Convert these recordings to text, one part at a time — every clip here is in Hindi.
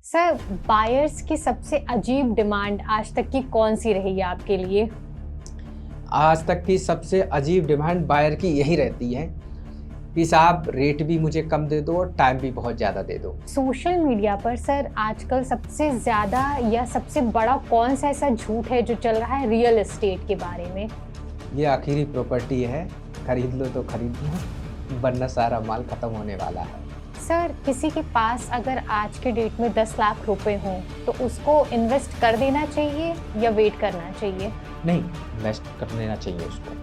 सर, बायर्स की सबसे अजीब डिमांड आज तक की कौन सी रही है आपके लिए? आज तक की सबसे अजीब डिमांड बायर की यही रहती है कि साहब रेट भी मुझे कम दे दो और टाइम भी बहुत ज़्यादा दे दो। सोशल मीडिया पर सर आजकल सबसे ज़्यादा या सबसे बड़ा कौन सा ऐसा झूठ है जो चल रहा है रियल एस्टेट के बारे में? ये आखिरी प्रॉपर्टी है, खरीद लो तो खरीद लो वरना सारा माल खत्म होने वाला है। सर, किसी के पास अगर आज के डेट में 10 लाख रुपए हों तो उसको इन्वेस्ट कर देना चाहिए या वेट करना चाहिए? नहीं, इन्वेस्ट कर लेना चाहिए उसको,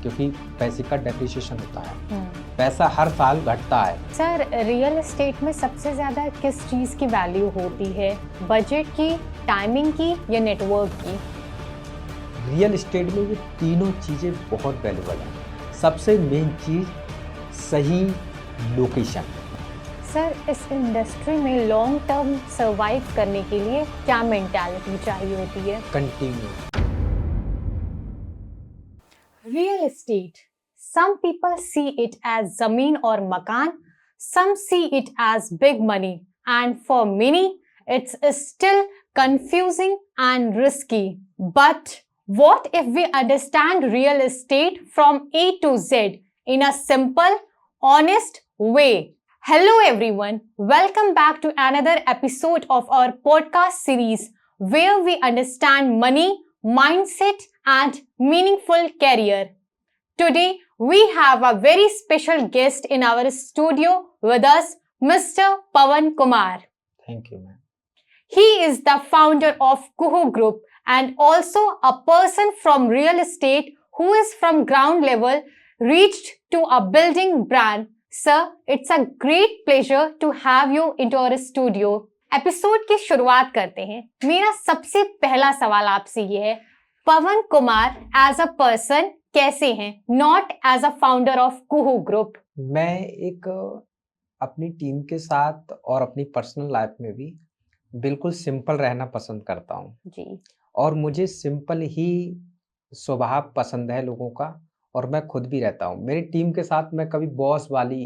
क्योंकि पैसे का डेप्रिसिएशन होता है। पैसा हर साल घटता है। सर, रियल एस्टेट में सबसे ज़्यादा किस चीज़ की वैल्यू होती है? बजट की, टाइमिंग की या नेटवर्क की? रियल एस्टेट में ये तीनों चीज़ें बहुत वैल्यूबल हैं। सबसे मेन चीज़ सही लोकेशन। सर, इस इंडस्ट्री में लॉन्ग टर्म सर्वाइव करने के लिए क्या मेंटालिटी चाहिए होती है? Continue. Real estate. Some people see it as zameen or makan. Some see it as big money. And for many, it's still confusing and risky. But what if we understand real estate from A to Z in a simple, honest way? Hello everyone. Welcome back to another episode of our podcast series where we understand money, mindset and meaningful career. Today we have a very special guest in our studio with us, Mr. Pawan Kumar. Thank you ma'am. He is the founder of Kuhu Group and also a person from real estate who is from ground level reached to a building brand. Sir, it's a great pleasure to have you into our studio. Episode की शुरुआत करते हैं। मेरा सबसे पहला सवाल आपसे ये है, Pawan Kumar as a person कैसे हैं, not as a founder of Kuhu group? मैं एक अपनी टीम के साथ और अपनी पर्सनल लाइफ में भी बिल्कुल सिंपल रहना पसंद करता हूँ जी। और मुझे सिंपल ही स्वभाव पसंद है लोगों का, और मैं खुद भी रहता हूँ। मेरी टीम के साथ मैं कभी बॉस वाली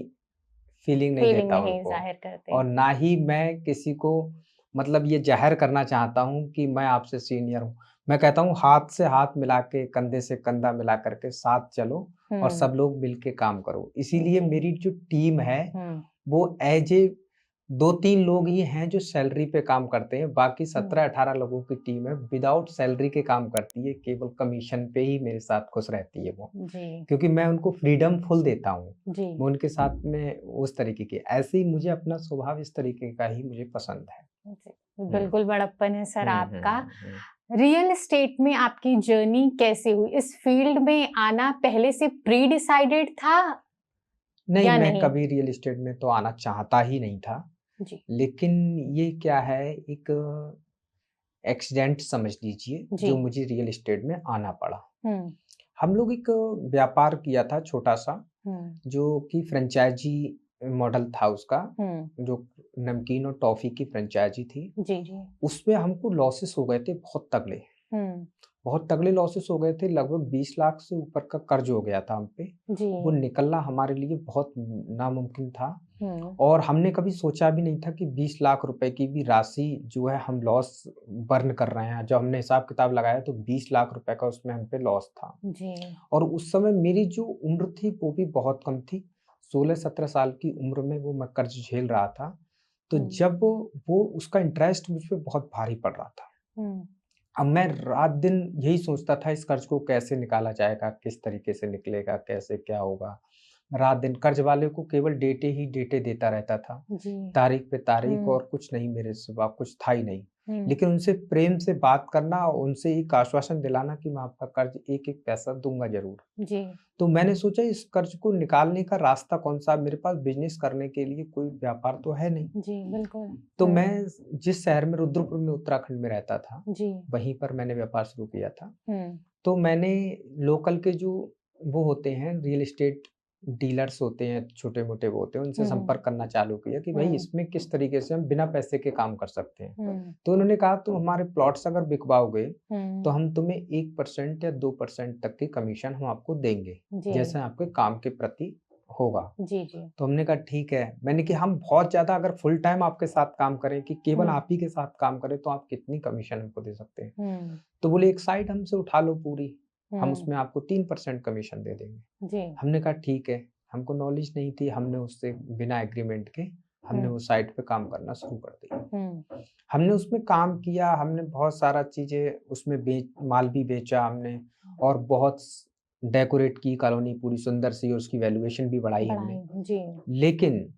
फीलिंग नहीं फीलिंग देता नहीं उनको, जाहिर करते। और ना ही मैं किसी को मतलब ये ज़ाहिर करना चाहता हूँ कि मैं आपसे सीनियर हूँ। मैं कहता हूँ हाथ से हाथ मिला के, कंधे से कंधा मिला करके साथ चलो और सब लोग मिल के काम करो। इसीलिए जी। मेरी जो टीम है वो एज ए 2-3 लोग ही हैं जो सैलरी पे काम करते हैं। बाकी 17-18 लोगों की टीम है विदाउट सैलरी के काम करती है, केवल कमीशन पे ही मेरे साथ खुश रहती है वो। जी। क्योंकि मैं उनको फ्रीडम फुल देता हूँ। जी। मैं उनके साथ में उस तरीके की, ऐसे ही मुझे अपना स्वभाव इस तरीके का ही मुझे पसंद है। बिल्कुल बड़प्पन है सर आपका। हुँ। रियल एस्टेट में आपकी जर्नी कैसे हुई? इस फील्ड में आना पहले से प्री डिसाइडेड था नहीं, या मैं नहीं? कभी रियल एस्टेट में तो आना चाहता ही नहीं था। जी। लेकिन ये क्या है, एक एक्सीडेंट समझ लीजिए जी। जो मुझे रियल एस्टेट में आना पड़ा। हम्म। हम लोग एक व्यापार किया था छोटा-सा, हम्म। जो कि फ्रेंचाइज़ी मॉडल था उसका, हम्म। जो नमकीन और टॉफ़ी की फ्रेंचाइज़ी थी। जी। जी। उसमें हमको लॉसेस हो गए थे बहुत तगड़े। हम्म। बहुत तगड़े लॉसेस हो गए थे, लगभग 20 लाख से ऊपर का कर्ज हो गया था हम पे। जी। वो निकलना हमारे लिए बहुत नामुमकिन था, हम्म। और हमने कभी सोचा भी नहीं था कि 20 लाख रुपए की भी राशि जो है हम लॉस बर्न कर रहे हैं। जब हमने हिसाब-किताब लगाया तो 20 लाख रुपए का उसमें हम पे लॉस था। जी। और उस समय मेरी जो उम्र थी वो भी बहुत कम थी। 16-17 साल की उम्र में वो मैं कर्ज झेल रहा था। तो जब वो उसका इंटरेस्ट मुझ पे बहुत भारी पड़ रहा था। हम्म। अब मैं रात-दिन यही सोचता था इस कर्ज को कैसे निकाला जाएगा, किस तरीके से निकलेगा, कैसे क्या होगा। रात-दिन कर्ज वाले को केवल डेटे ही डेटे देता रहता था। जी। तारीख पे तारीख, हम्म। और कुछ नहीं, मेरे सिवा कुछ था ही नहीं। हम्म। लेकिन उनसे प्रेम से बात करना और उनसे एक आश्वासन दिलाना कि मैं आपका कर्ज एक-एक पैसा दूँगा ज़रूर। जी। तो मैंने सोचा इस कर्ज को निकालने का रास्ता कौन-सा? मेरे पास बिज़नेस करने के लिए कोई व्यापार तो है नहीं। जी, बिल्कुल। तो मैं जिस शहर में, रुद्रपुर में, उत्तराखंड में रहता था, जी। वहीं पर मैंने व्यापार शुरू किया था। हम्म। तो मैंने लोकल के जो वो होते हैं रियल एस्टेट डीलर्स होते हैं, छोटे-मोटे वो होते हैं, उनसे संपर्क करना चालू किया कि भाई इसमें किस तरीके से हम बिना पैसे के काम कर सकते हैं। तो उन्होंने कहा तुम हमारे प्लॉट्स अगर बिकवाओगे तो हम तुम्हें 1% या 2% तक की कमीशन हम आपको देंगे, जी। जैसे आपके काम के प्रति होगा। जी जी। तो हमने कहा ठीक है, मैंने कि हम बहुत ज्यादा अगर फुल टाइम आपके साथ काम करें, कि केवल हम्म। आप ही के साथ काम करें, तो आप कितनी कमीशन हमको दे सकते हैं? हम्म। तो बोले एक साइड हमसे उठा लो पूरी, हम हम्म। उसमें आपको 3% कमीशन दे देंगे। जी। हमने कहा ठीक है, हमको नॉलेज नहीं थी, हमने उससे बिना एग्रीमेंट के हमने वो साइट पे काम करना शुरू कर दिया। हमने उसमें काम किया, हमने बहुत सारा चीजें उसमें माल भी बेचा हमने, और बहुत डेकोरेट की कॉलोनी पूरी सुंदर सी, और उसकी वैल्यूएशन भी बढ़ाई हमने। बढ़ाई जी। लेकिन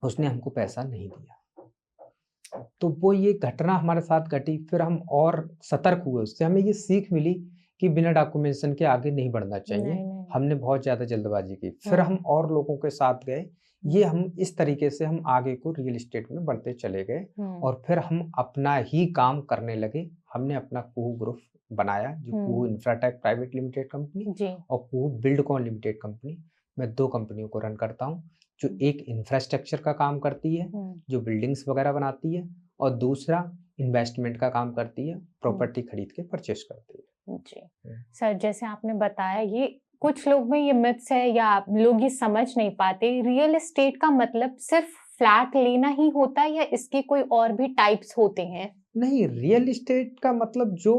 उसने हमको पैसा नहीं दिया। तो वो ये घटना हमारे साथ घटी, फिर हम और सतर्क हुए, उससे हमें ये सीख मिली कि बिना डॉक्यूमेंटेशन के आगे नहीं बढ़ना चाहिए। नहीं। हमने बहुत ज्यादा जल्दबाजी की, फिर हम और लोगों के साथ गए, ये हम इस तरीके से हम आगे को रियल एस्टेट में बढ़ते चले गए, और फिर हम अपना ही काम करने लगे। हमने अपना कुहू ग्रुप बनाया, जो कुहू इंफ्राटेक प्राइवेट लिमिटेड कंपनी और कुहू बिल्डकॉन लिमिटेड कंपनी। मैं 2 कंपनियों को रन करता हूँ, जो एक इंफ्रास्ट्रक्चर का काम करती है, जो बिल्डिंग्स वगैरह बनाती है, और दूसरा इन्वेस्टमेंट का काम करती है, प्रॉपर्टी खरीद के परचेस करती है। जी सर, जैसे आपने बताया, ये कुछ लोग में ये मिथ्स है या लोग ये समझ नहीं पाते, रियल एस्टेट का मतलब सिर्फ फ्लैट लेना ही होता है या इसके कोई और भी टाइप्स होते हैं? नहीं, रियल एस्टेट का मतलब जो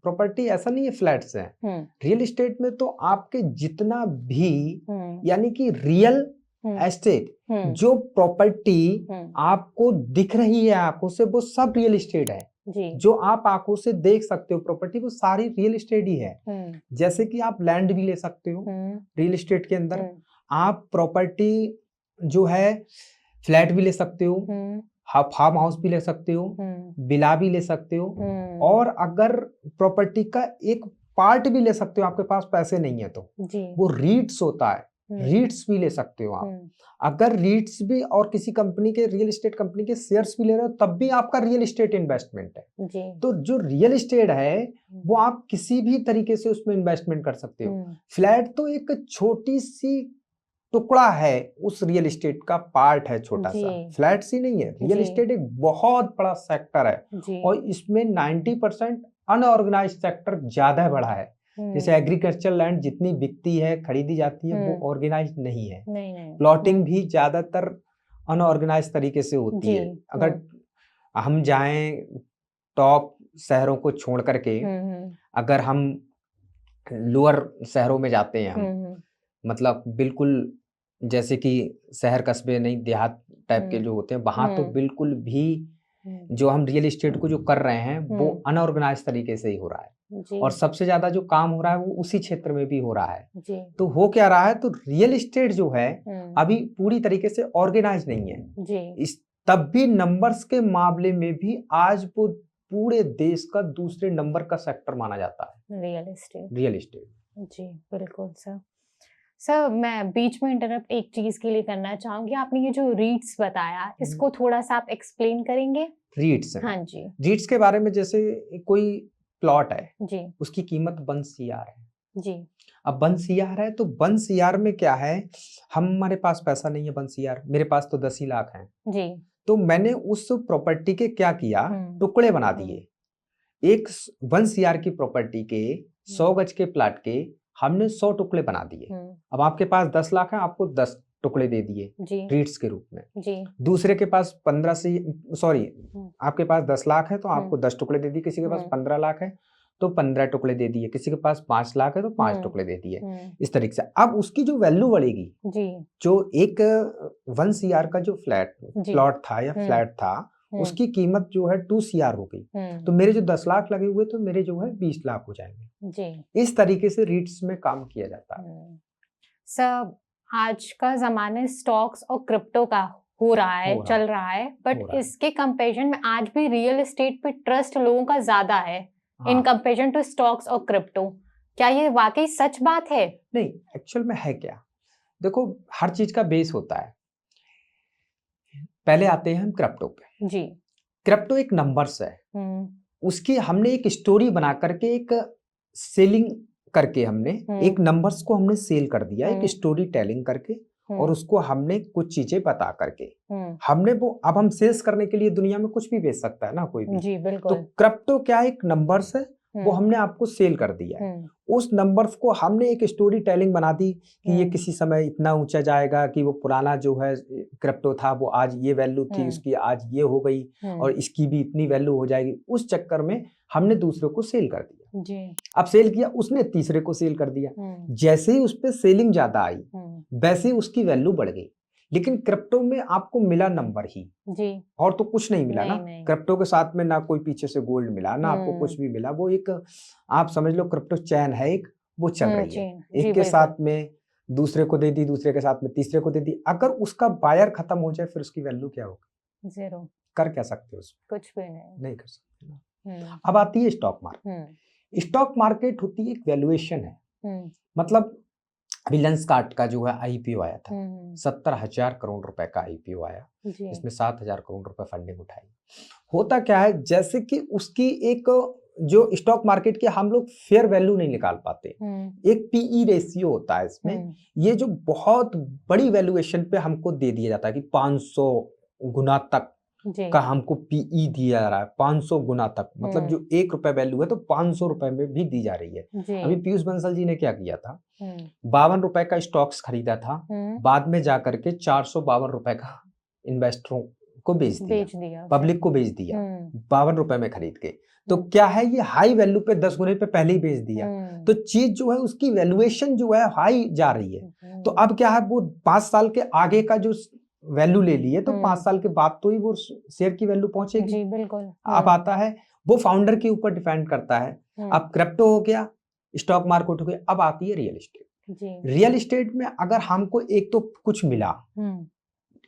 प्रॉपर्टी ऐसा नहीं है फ्लैट्स है। रियल एस्टेट में तो आपके जितना भी यानी कि रियल एस्टेट जो प्रॉपर्टी आपको दिख रही है आंखों से, वो सब रियल एस्टेट है। जो आप आंखों से देख सकते हो प्रॉपर्टी, वो सारी रियल एस्टेट ही है। जैसे कि आप लैंड भी ले सकते हो रियल एस्टेट के अंदर, आप प्रॉपर्टी जो है फ्लैट भी ले सकते हो, फार्म हाउस भी ले सकते हो, विला भी ले सकते हो, और अगर प्रॉपर्टी का एक पार्ट भी ले सकते हो, आपके पास पैसे नहीं है तो वो रीट्स होता है, रीट्स भी ले सकते हो आप। अगर रीट्स भी और किसी कंपनी के, रियल एस्टेट कंपनी के शेयर्स भी ले रहे हो, तब भी आपका रियल एस्टेट इन्वेस्टमेंट है। तो जो रियल एस्टेट है वो आप किसी भी तरीके से उसमें इन्वेस्टमेंट कर सकते हो। फ्लैट तो एक छोटी सी टुकड़ा है, उस रियल एस्टेट का पार्ट है, छोटा सा। फ्लैट्स ही नहीं है, रियल एस्टेट एक बहुत बड़ा सेक्टर है, और इसमें 90% अनऑर्गेनाइज्ड सेक्टर ज्यादा बढ़ा है। जैसे एग्रीकल्चर लैंड जितनी बिकती है, खरीदी जाती है, वो ऑर्गेनाइज्ड नहीं है। प्लॉटिंग भी ज्यादातर अनऑर्गेनाइज्ड तरीके से होती है। अगर हम जाएं टॉप शहरों को छोड़ करके, अगर हम लोअर शहरों में जाते हैं, हम मतलब बिल्कुल जैसे कि शहर कस्बे नहीं, देहात टाइप के जो होते हैं, वहां तो बिल्कुल भी जो हम रियल एस्टेट को जो कर रहे हैं वो अनऑर्गेनाइज तरीके से ही हो रहा है, और सबसे ज्यादा जो काम हो रहा है वो उसी क्षेत्र में भी हो रहा है। तो हो क्या रहा है, तो रियल एस्टेट जो है अभी पूरी तरीके से ऑर्गेनाइज नहीं है। इस तब भी नंबर्स के मामले में भी आज वो पूरे देश का दूसरे नंबर का सेक्टर माना जाता है रियल एस्टेट। जी बिल्कुल सर, मैं बीच में इंटरप्ट एक चीज के लिए करना चाहूंगी। आपने ये जो रीट्स बताया, इसको थोड़ा सा आप एक्सप्लेन करेंगे? रीट्स, हाँ जी, रीट्स के बारे में, जैसे कोई प्लॉट है जी, उसकी कीमत 1 CR है जी। अब 1 CR है, तो 1 CR में क्या है, हमारे पास पैसा नहीं है 1 CR, मेरे पास तो 10 ही लाख हैं जी। तो मैंने उस प्रॉपर्टी के क्या किया, टुकड़े बना दिए। एक 1 CR की प्रॉपर्टी के 100 गज के प्लाट के हमने 100 टुकड़े बना दिए। अब आपके पास 10 लाख है, आपको 10 टुकड़े दे दिए रीट्स के रूप में। दूसरे के पास 15 से सॉरी आपके पास 10 लाख है तो आपको 10 टुकड़े दे दिए। किसी के पास 15 लाख है तो 15 टुकड़े दे दिए। किसी के पास 5 लाख है तो 5 टुकड़े दे दिए। इस तरीके से अब उसकी जो वैल्यू बढ़ेगी, जो एक 1 CR का जो प्लॉट था या फ्लैट था, उसकी कीमत जो है 2 CR हो गई, तो मेरे जो 10 लाख लगे हुए तो मेरे जो है 20 लाख हो जाएंगे। इस तरीके से रीट्स में काम किया जाता है। सर, आज का जमाना स्टॉक्स और क्रिप्टो का हो रहा है, चल रहा है, बट इसके कंपैरिजन में आज भी रियल एस्टेट पे ट्रस्ट लोगों का ज्यादा है इन कंपैरिजन टू स्टॉक्स और क्रिप्टो। क्या ये वाकई सच बात है? नहीं, एक्चुअल में है क्या, देखो हर चीज का बेस होता है। पहले आते हैं हम क्रिप्टो पे। जी, क्रिप्टो एक नंबर्स है, उसकी हमने एक स्टोरी बना करके, एक सेलिंग करके हमने एक नंबर्स को हमने सेल कर दिया, एक स्टोरी टेलिंग करके, और उसको हमने कुछ चीजें बता करके हमने वो, अब हम सेल्स करने के लिए दुनिया में कुछ भी बेच सकता है ना कोई भी। जी बिल्कुल। तो क्रिप्टो क्या एक नंबर्स है वो हमने आपको सेल कर दिया है। उस नंबर्स को हमने एक स्टोरी टेलिंग बना दी कि ये किसी समय इतना ऊंचा जाएगा, कि वो पुराना जो है क्रिप्टो था वो आज ये वैल्यू थी उसकी, आज ये हो गई और इसकी भी इतनी वैल्यू हो जाएगी। उस चक्कर में हमने दूसरे को सेल कर दिया जी। अब सेल किया, उसने तीसरे को सेल कर दिया। जैसे ही उस पे सेलिंग ज्यादा आई वैसे ही उसकी वैल्यू बढ़ गई। लेकिन क्रिप्टो में आपको मिला नंबर ही जी, और तो कुछ नहीं मिला ना। क्रिप्टो के साथ में ना कोई पीछे से गोल्ड मिला, ना आपको कुछ भी मिला। वो एक आप समझ लो क्रिप्टो चैन है, एक वो चल रही है, एक के साथ में दूसरे को दे दी, दूसरे के साथ में तीसरे को दे दी। अगर उसका बायर खत्म हो जाए फिर उसकी वैल्यू क्या होगी? जीरो। कर क्या सकते हो उसमें? कुछ भी नहीं कर सकते ना। अब आती है स्टॉक मार्केट। स्टॉक मार्केट होती है एक वैल्यूएशन है। मतलब अभी लेंसकार्ट का जो है आईपीओ आया था, 70,000 करोड़ रुपए का आईपीओ आया, इसमें 7,000 करोड़ रुपए फंडिंग उठाई। होता क्या है, जैसे कि उसकी एक जो स्टॉक मार्केट की हम लोग फेयर वैल्यू नहीं निकाल पाते, एक पीई रेशियो होता है इसमें। ये जो बहुत बड़ी वैल्यूएशन पे हमको दे दिया जाता है कि 500 गुना तक का हमको पीई दिया जा रहा है, 500 गुना तक। मतलब जो 1 रुपए वैल्यू है तो 500 रुपए में भी दी जा रही है। अभी पीयूष बंसल जी ने क्या किया था, 52 रुपए का स्टॉक्स खरीदा था, बाद में जाकर के 452 रुपए का इन्वेस्टरों को बेच दिया, पब्लिक को बेच दिया 52 रुपए में खरीद के। तो क्या है, ये हाई वैल्यू पे 10 गुने पे पहले ही बेच दिया। तो चीज जो है उसकी वैल्यूएशन जो है हाई जा रही है। तो अब क्या है, वो 5 साल के आगे का जो वैल्यू ले लिए तो 5 साल के बाद तो ही वो शेयर की वैल्यू पहुंचेगी जी, बिल्कुल। अब आता है वो फाउंडर के ऊपर डिपेंड करता है। अब क्रिप्टो हो गया, स्टॉक मार्केट हो गया, अब आती है रियल एस्टेट। रियल एस्टेट में अगर हमको एक तो कुछ मिला,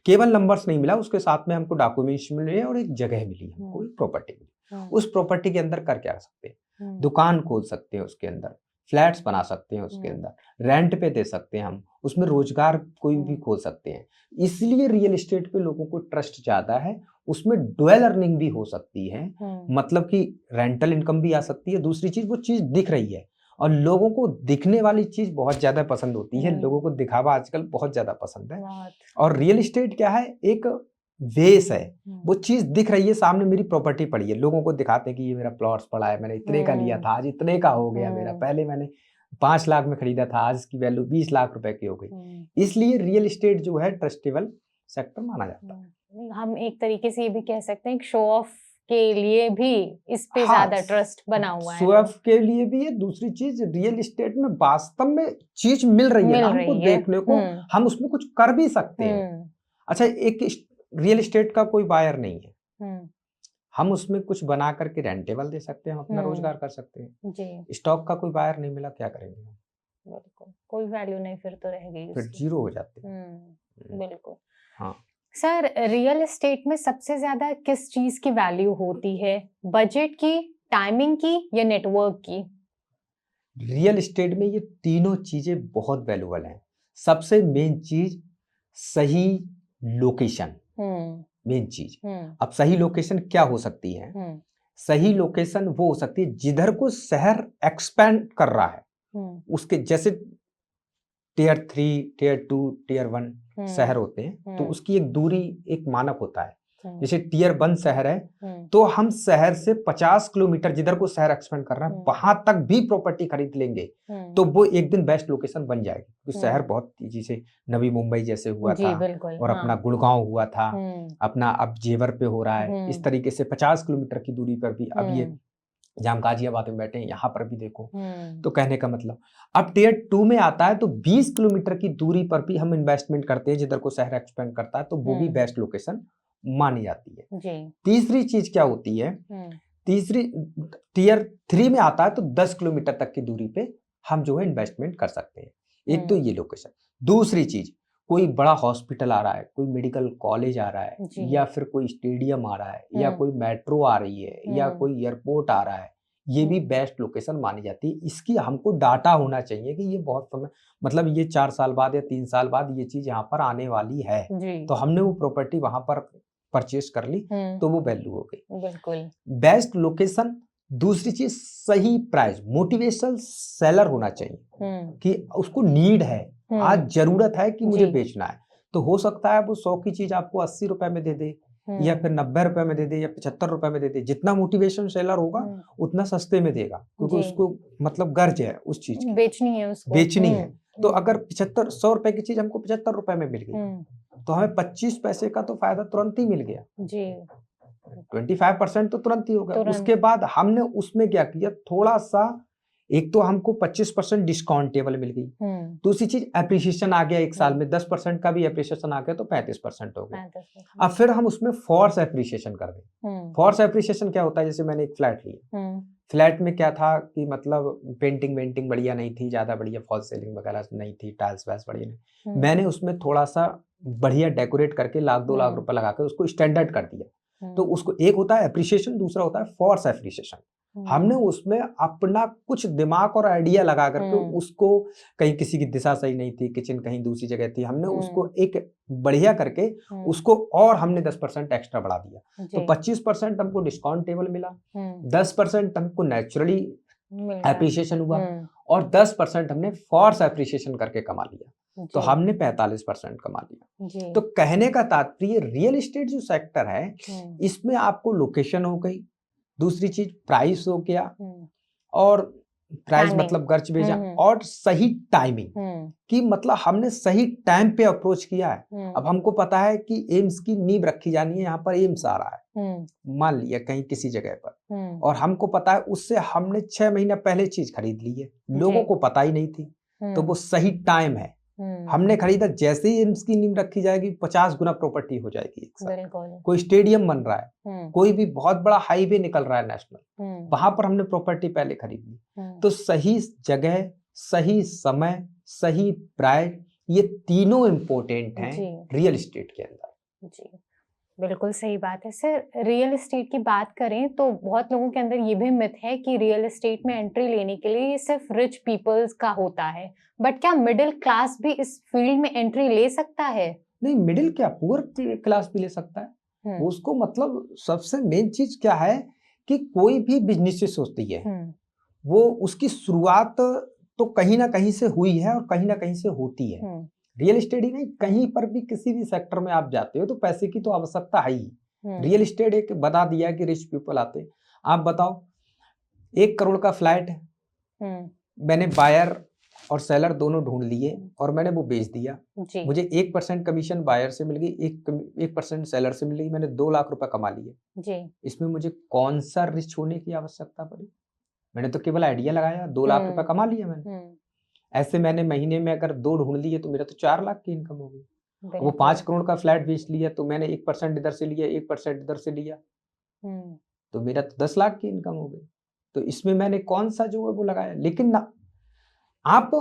केवल नंबर्स नहीं मिला, उसके साथ में हमको डॉक्यूमेंट्स मिले और एक जगह मिली, हमको एक प्रॉपर्टी मिली। उस प्रॉपर्टी के अंदर कर क्या सकते हैं, दुकान खोल सकते हैं, उसके अंदर फ्लैट्स बना सकते हैं, उसके अंदर रेंट पे दे सकते हैं, हम उसमें रोजगार कोई भी खोल सकते हैं। इसलिए रियल एस्टेट पे लोगों को ट्रस्ट ज्यादा है। उसमें डुअल अर्निंग भी हो सकती है, मतलब कि रेंटल इनकम भी आ सकती है। दूसरी चीज, वो चीज दिख रही है और लोगों को दिखने वाली चीज बहुत ज्यादा पसंद होती है। लोगों को दिखावा आजकल बहुत ज्यादा पसंद है। और रियल एस्टेट क्या है, एक वेस है, वो चीज दिख रही है सामने, मेरी प्रॉपर्टी पड़ी है, लोगों को दिखाते हैं कि ये मेरा प्लॉट्स पड़ा है, मैंने इतने का लिया था, आज इतने का हो गया मेरा, पहले मैंने 5 लाख में खरीदा था, आज की वैल्यू 20 लाख रुपए की हो गई। इसलिए रियल एस्टेट जो है ट्रस्टेबल सेक्टर माना जाता है। हम एक तरीके से ये भी कह सकते हैं कि शो ऑफ के लिए भी इस पे ज्यादा ट्रस्ट बना हुआ है, शो ऑफ के लिए भी है। दूसरी चीज, रियल एस्टेट में वास्तव में चीज मिल रही है हमको देखने को, हम उसमें कुछ कर भी सकते हैं। अच्छा, एक रियल एस्टेट का कोई बायर नहीं है, हम उसमें कुछ बना करके रेंटेबल दे सकते हैं, हम अपना रोजगार कर सकते हैं जी। स्टॉक का कोई बायर नहीं मिला, क्या करेंगे हम? बिल्कुल, कोई वैल्यू नहीं, फिर तो रह गई, फिर जीरो हो जाते हैं। बिल्कुल। हाँ सर, रियल एस्टेट में सबसे ज्यादा किस चीज की वैल्यू होती है, बजट की, टाइमिंग की या नेटवर्क की? रियल एस्टेट में ये तीनों चीजें बहुत वैल्यूबल हैं। सबसे मेन चीज सही लोकेशन, मेन चीज। अब सही लोकेशन क्या हो सकती है? सही लोकेशन वो हो सकती है जिधर को शहर एक्सपेंड कर रहा है, उसके जैसे टियर 3, टियर 2, टियर 1 शहर होते हैं, तो उसकी एक दूरी, एक मानक होता है। जैसे टियर 1 शहर है तो हम शहर से 50 किलोमीटर जिधर को शहर एक्सपेंड कर रहा है वहां तक भी प्रॉपर्टी खरीद लेंगे तो वो एक दिन बेस्ट लोकेशन बन जाएगी। क्योंकि शहर बहुत तेजी से, नवी मुंबई जैसे हुआ था और अपना गुड़गांव हुआ था, अपना अब जेवर पे हो रहा है। इस तरीके से 50 किलोमीटर की दूरी पर भी अब ये जहाँ हम गाजियाबाद में बैठे हैं यहाँ पर भी देखो। तो कहने का मतलब, अब टियर 2 में आता है तो 20 किलोमीटर की दूरी पर भी हम इन्वेस्टमेंट करते हैं जिधर को शहर एक्सपेंड करता है, तो वो भी बेस्ट लोकेशन मानी जाती है जी। तीसरी चीज क्या होती है, तीसरी टियर 3 में आता है तो 10 किलोमीटर तक की दूरी पे हम जो है इन्वेस्टमेंट कर सकते हैं। एक तो ये लोकेशन। दूसरी चीज, कोई बड़ा हॉस्पिटल आ रहा है, कोई मेडिकल कॉलेज आ रहा है, या फिर कोई स्टेडियम आ रहा है, या कोई मेट्रो आ रही है, या कोई एयरपोर्ट आ रहा है, ये भी बेस्ट लोकेशन मानी जाती है। इसकी हमको डाटा होना चाहिए कि ये बहुत समय, मतलब ये 4 साल बाद या 3 साल बाद ये चीज यहाँ पर आने वाली है, तो हमने वो प्रॉपर्टी वहां पर परचेज कर ली तो वो वैल्यू हो गई। बिल्कुल बेस्ट लोकेशन। दूसरी चीज, सही प्राइस, मोटिवेशनल सेलर होना चाहिए कि उसको नीड है, आज जरूरत है कि मुझे बेचना है, तो हो सकता है वो 100 की चीज आपको 80 रुपए में दे दे, या फिर 90 रुपए में दे दे या 75 रुपए में दे दे, जितना मोटिवेशन सेलर होगा उतना सस्ते में देगा, क्योंकि जी। उसको मतलब गर्ज है उस चीज की, बेचनी है उसको। बेचनी है। तो अगर 100 रुपए की चीज हमको 75 रुपए में मिल गई, तो हमें 25 पैसे का तो फायदा तुरंत ही मिल गया जी। 25% तो तुरंत ही हो गया। तुरंत। उसके बाद हमने उसमें क्या किया, थोड़ा सा, एक तो हमको 25% डिस्काउंटेबल मिल गई, दूसरी चीज एप्रिसिएशन आ गया, एक साल में 10% का भी एप्रिसिएशन आ गया तो 35% हो गया। अब फिर हम उसमें फोर्स एप्रिसिएशन कर दें। फोर्स एप्रिसिएशन क्या होता है, जैसे मैंने एक फ्लैट लिया, फ्लैट में क्या था कि मतलब पेंटिंग वेंटिंग बढ़िया नहीं थी, ज्यादा बढ़िया फॉल सीलिंग वगैरह नहीं थी, टाइल्स वाइल्स बढ़िया नहीं, मैंने उसमें थोड़ा सा बढ़िया डेकोरेट करके 1-2 लाख रुपए लगा के उसको स्टैंडर्ड कर दिया। तो उसको एक होता है एप्रिसिएशन, दूसरा होता है फोर्स एप्रिसिएशन। हमने उसमें अपना कुछ दिमाग और आइडिया लगा करके उसको, कहीं किसी की दिशा सही नहीं थी, किचन कहीं दूसरी जगह थी, हमने उसको एक बढ़िया करके उसको और हमने 10% एक्स्ट्रा बढ़ा दिया। तो 25% हमको डिस्काउंट टेबल मिला, 10% हमको नेचुरली एप्रिसिएशन हुआ और 10% हमने फोर्स एप्रिसिएशन करके कमा लिया, तो हमने 45% कमा लिया। तो कहने का तात्पर्य, रियल एस्टेट जो सेक्टर है इसमें आपको लोकेशन हो गई, दूसरी चीज प्राइस हो गया, और प्राइस मतलब गर्च भेजा, और सही टाइमिंग कि मतलब हमने सही टाइम पे अप्रोच किया है। अब हमको पता है कि एम्स की नींव रखी जानी है, यहाँ पर एम्स आ रहा है मान लिया कहीं किसी जगह पर, और हमको पता है उससे हमने 6 महीना पहले चीज खरीद ली है, लोगों को पता ही नहीं थी, तो वो सही टाइम है, हमने खरीदा, जैसे ही एम्स की नींव रखी जाएगी 50 गुना प्रॉपर्टी हो जाएगी एक साथ। कोई स्टेडियम बन रहा है, कोई भी बहुत बड़ा हाईवे निकल रहा है नेशनल, वहां पर हमने प्रॉपर्टी पहले खरीद ली। तो सही जगह, सही समय, सही प्राइस, ये तीनों इम्पोर्टेंट हैं रियल एस्टेट के अंदर। जी, बिल्कुल सही बात है सर। रियल एस्टेट की बात करें तो बहुत लोगों के अंदर ये भी मिथ है कि रियल एस्टेट में एंट्री लेने के लिए ये सिर्फ रिच पीपल्स का होता है, बट क्या मिडिल क्लास भी इस फील्ड में एंट्री ले सकता है? नहीं, मिडिल क्या, पुअर क्लास भी ले सकता है। उसको मतलब सबसे मेन चीज क्या है कि कोई भी बिजनेस सोचती है, वो उसकी शुरुआत तो कहीं ना कहीं से हुई है और कहीं ना कहीं से होती है। रियल एस्टेट ही नहीं, कहीं पर भी किसी भी सेक्टर में आप जाते हो तो पैसे की तो आवश्यकता है ही। रियल एस्टेट एक बता दिया कि रिच पीपल आते। आप बताओ, 1 करोड़ का फ्लैट मैंने बायर और सेलर दोनों ढूंढ लिए और मैंने वो बेच दिया, मुझे 1% कमीशन बायर से मिल गई, 1% सेलर से मिल गई, मैंने 2 लाख रुपए कमा लिए। इसमें मुझे कौन सा रिच होने की आवश्यकता पड़ी? मैंने तो केवल आइडिया लगाया, 2 लाख रुपए कमा लिया मैंने। ऐसे मैंने महीने में अगर 2 ढूंढ लिए तो मेरा तो 4 लाख की इनकम हो गई। वो 5 करोड़ का फ्लैट बेच लिया तो मैंने 1% इधर से लिया, 1% इधर से लिया, तो मेरा तो 10 लाख की इनकम हो गई। तो इसमें मैंने कौन सा जो है वो लगाया। लेकिन ना, आप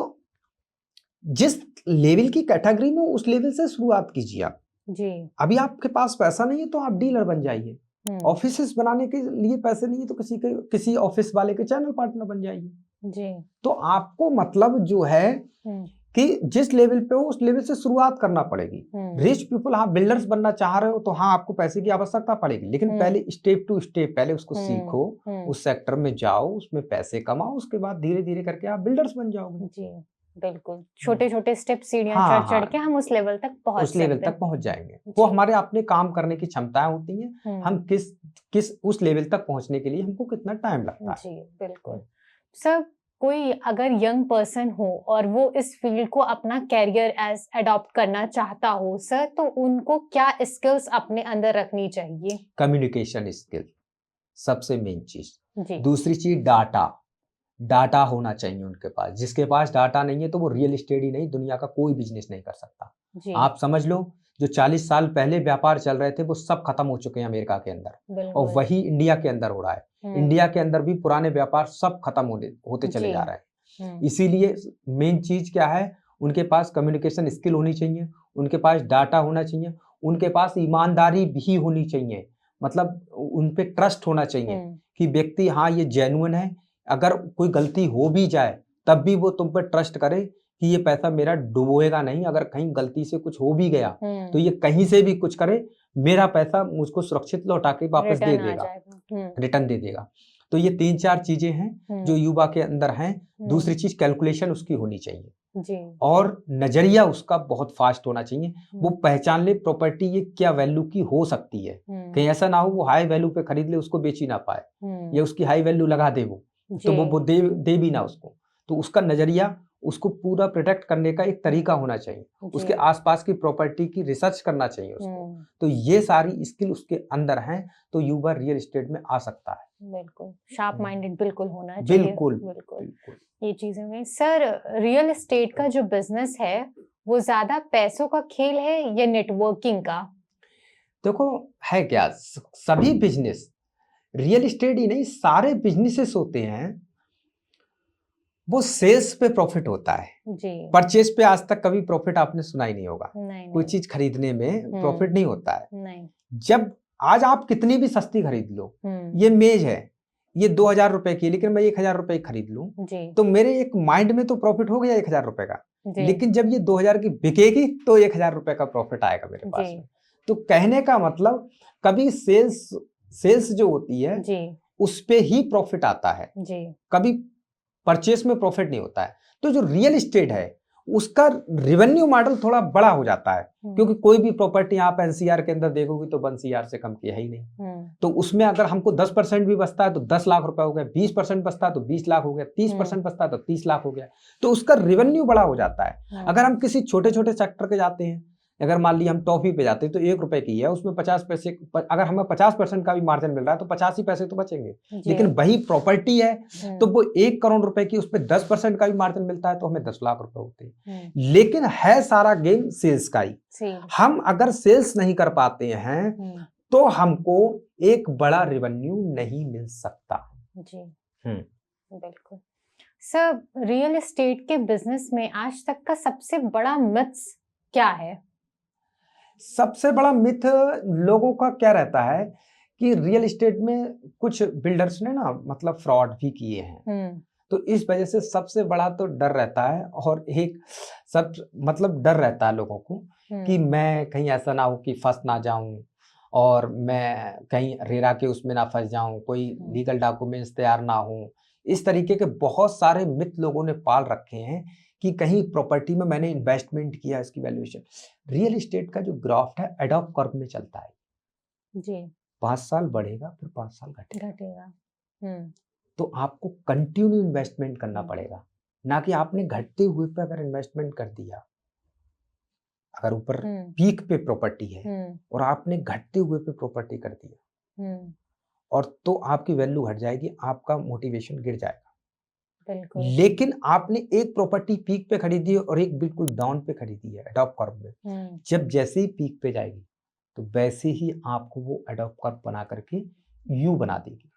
जिस लेवल की कैटेगरी में उस लेवल से शुरुआत कीजिए। आप जी, अभी आपके पास पैसा नहीं है तो आप डीलर बन जाइए, ऑफिस बनाने के लिए पैसे नहीं है तो किसी ऑफिस वाले के चैनल पार्टनर बन जाइए जी। तो आपको मतलब जो है कि जिस लेवल पे हो उस लेवल से शुरुआत करना पड़ेगी। रिच पीपल, हाँ बिल्डर्स बनना चाह रहे हो तो हाँ आपको पैसे की आवश्यकता पड़ेगी, लेकिन पहले स्टेप टू स्टेप पहले उसको सीखो, उस सेक्टर में जाओ, उसमें पैसे कमाओ, उसके बाद धीरे धीरे करके आप बिल्डर्स बन जाओगे जी। बिल्कुल, छोटे छोटे स्टेप, सीढ़ियां चढ़ चढ़ के हम उस लेवल तक पहुंच जाएंगे। वो हमारे अपने काम करने की क्षमताएं होती हैं, हम किस उस लेवल तक पहुंचने के लिए हमको कितना टाइम लगता है जी। बिल्कुल सर, कोई अगर यंग पर्सन हो और वो इस फील्ड को अपना कैरियर एज अडॉप्ट करना चाहता हो सर, तो उनको क्या स्किल्स अपने अंदर रखनी चाहिए? कम्युनिकेशन स्किल सबसे मेन चीज। दूसरी चीज डाटा होना चाहिए उनके पास। जिसके पास डाटा नहीं है तो वो रियल एस्टेट ही नहीं, दुनिया का कोई बिजनेस नहीं कर सकता। आप समझ लो, जो 40 साल पहले व्यापार चल रहे थे वो सब खत्म हो चुके हैं अमेरिका के अंदर, और वही इंडिया के अंदर हो रहा है। इंडिया के अंदर भी पुराने व्यापार सब खत्म होते चले जा रहे हैं। इसीलिए मेन चीज क्या है, उनके पास कम्युनिकेशन स्किल होनी चाहिए, उनके पास डाटा होना चाहिए, उनके पास ईमानदारी भी होनी चाहिए, मतलब उन पे ट्रस्ट होना चाहिए कि व्यक्ति हाँ ये जेन्युइन है, अगर कोई गलती हो भी जाए तब भी वो तुम पर ट्रस्ट करे कि ये पैसा मेरा डुबोएगा नहीं, अगर कहीं गलती से कुछ हो भी गया तो ये कहीं से भी कुछ करे, मेरा पैसा मुझको सुरक्षित लौटा के वापस दे देगा, रिटर्न दे देगा। तो ये 3-4 चीजें हैं जो युवा के अंदर हैं। दूसरी चीज कैलकुलेशन उसकी होनी चाहिए जी। और नजरिया उसका बहुत फास्ट होना चाहिए। वो पहचान ले प्रॉपर्टी ये क्या वैल्यू की हो सकती है। कहीं ऐसा ना हो वो हाई वैल्यू पे खरीद ले, उसको बेच ही ना पाए, या उसकी हाई वैल्यू लगा दे वो, तो वो दे भी ना उसको। तो उसका नजरिया, उसको पूरा प्रोटेक्ट करने का एक तरीका होना चाहिए, उसके आसपास की प्रॉपर्टी की रिसर्च करना चाहिए उसको। तो ये सारी स्किल उसके अंदर हैं, तो युवा रियल एस्टेट में आ सकता है। बिल्कुल शार्प माइंडेड बिल्कुल होना चाहिए। बिल्कुल ये चीजें हुई। सर, रियल एस्टेट का जो बिजनेस है वो ज्यादा पैसों का खेल है या नेटवर्किंग का? देखो है क्या, सभी बिजनेस, रियल एस्टेट ही नहीं, सारे बिजनेसेस होते हैं, वो सेल्स पे प्रॉफिट होता है जी। परचेज पे आज तक कभी प्रॉफिट आपने सुना ही नहीं होगा। नहीं, कोई चीज खरीदने में प्रॉफिट नहीं होता है। नहीं। जब आज आप कितनी भी सस्ती खरीद लो, ये मेज है, ये 2000 रुपए की, लेकिन मैं 1000 रुपए की खरीद लूं, तो मेरे एक माइंड में तो प्रॉफिट हो गया 1000 रुपए का। लेकिन जब ये 2000 की बिकेगी तो 1000 रुपए का प्रॉफिट आएगा मेरे पास में। तो कहने का मतलब कभी सेल्स जो होती है उस पे ही प्रॉफिट आता है, कभी परचेस में प्रॉफिट नहीं होता है। तो जो रियल एस्टेट है उसका रेवेन्यू मॉडल थोड़ा बड़ा हो जाता है, क्योंकि कोई भी प्रॉपर्टी आप एनसीआर के अंदर देखोगे तो 1 CR से कम की है ही नहीं। तो उसमें अगर हमको 10% भी बचता है तो 10 लाख रुपए हो गया, 20% बचता है तो 20 लाख हो गया, 30% बचता है तो 30 लाख हो गया। तो उसका रेवेन्यू बड़ा हो जाता है। अगर हम किसी छोटे छोटे सेक्टर के जाते हैं, अगर मान लिया हम टॉफी पे जाते हैं तो 1 रुपए की है, उसमें 50 पैसे, अगर हमें 50% का भी मार्जिन मिल रहा है तो 85 पैसे तो बचेंगे। लेकिन वही प्रॉपर्टी है तो वो 1 करोड़ रुपए की, उस पर 10% का भी मार्जिन मिलता है तो हमें 10 लाख रुपए होते हैं। लेकिन है सारा गेम सेल्स का ही। हम अगर सेल्स नहीं कर पाते हैं तो हमको एक बड़ा रेवेन्यू नहीं मिल सकता। जी बिल्कुल। सर, रियल एस्टेट के बिजनेस में आज तक का सबसे बड़ा मिथ्स क्या है? सबसे बड़ा मिथ लोगों का क्या रहता है कि रियल एस्टेट में कुछ बिल्डर्स ने ना मतलब फ्रॉड भी किए हैं। तो इस वजह से सबसे बड़ा तो डर रहता है, और एक सब मतलब डर रहता है लोगों को कि मैं कहीं ऐसा ना हो कि फंस ना जाऊं, और मैं कहीं रेरा के उसमें ना फंस जाऊं, कोई लीगल डॉक्यूमेंट्स तैयार ना हो। इस तरीके के बहुत सारे मिथ लोगों ने पाल रखे हैं कि कहीं प्रॉपर्टी में मैंने इन्वेस्टमेंट किया, इसकी वैल्यूएशन। रियल एस्टेट का जो ग्राफ है एडॉप कर्व में चलता है जी। 5 साल बढ़ेगा फिर 5 साल घटेगा। तो आपको कंटिन्यू इन्वेस्टमेंट करना पड़ेगा, ना कि आपने घटते हुए पे अगर इन्वेस्टमेंट कर दिया। अगर ऊपर पीक पे प्रॉपर्टी है और आपने घटते हुए पे प्रॉपर्टी कर दिया, और तो आपकी वैल्यू घट जाएगी, आपका मोटिवेशन गिर जाएगा। लेकिन आपने एक प्रॉपर्टी पीक पे खरीदी है और एक बिल्कुल डाउन पे खरीदी है एडॉप कर्व में, जब जैसे ही पीक पे जाएगी तो वैसे ही आपको वो एडॉप कर्व बना करके यू बना देगी।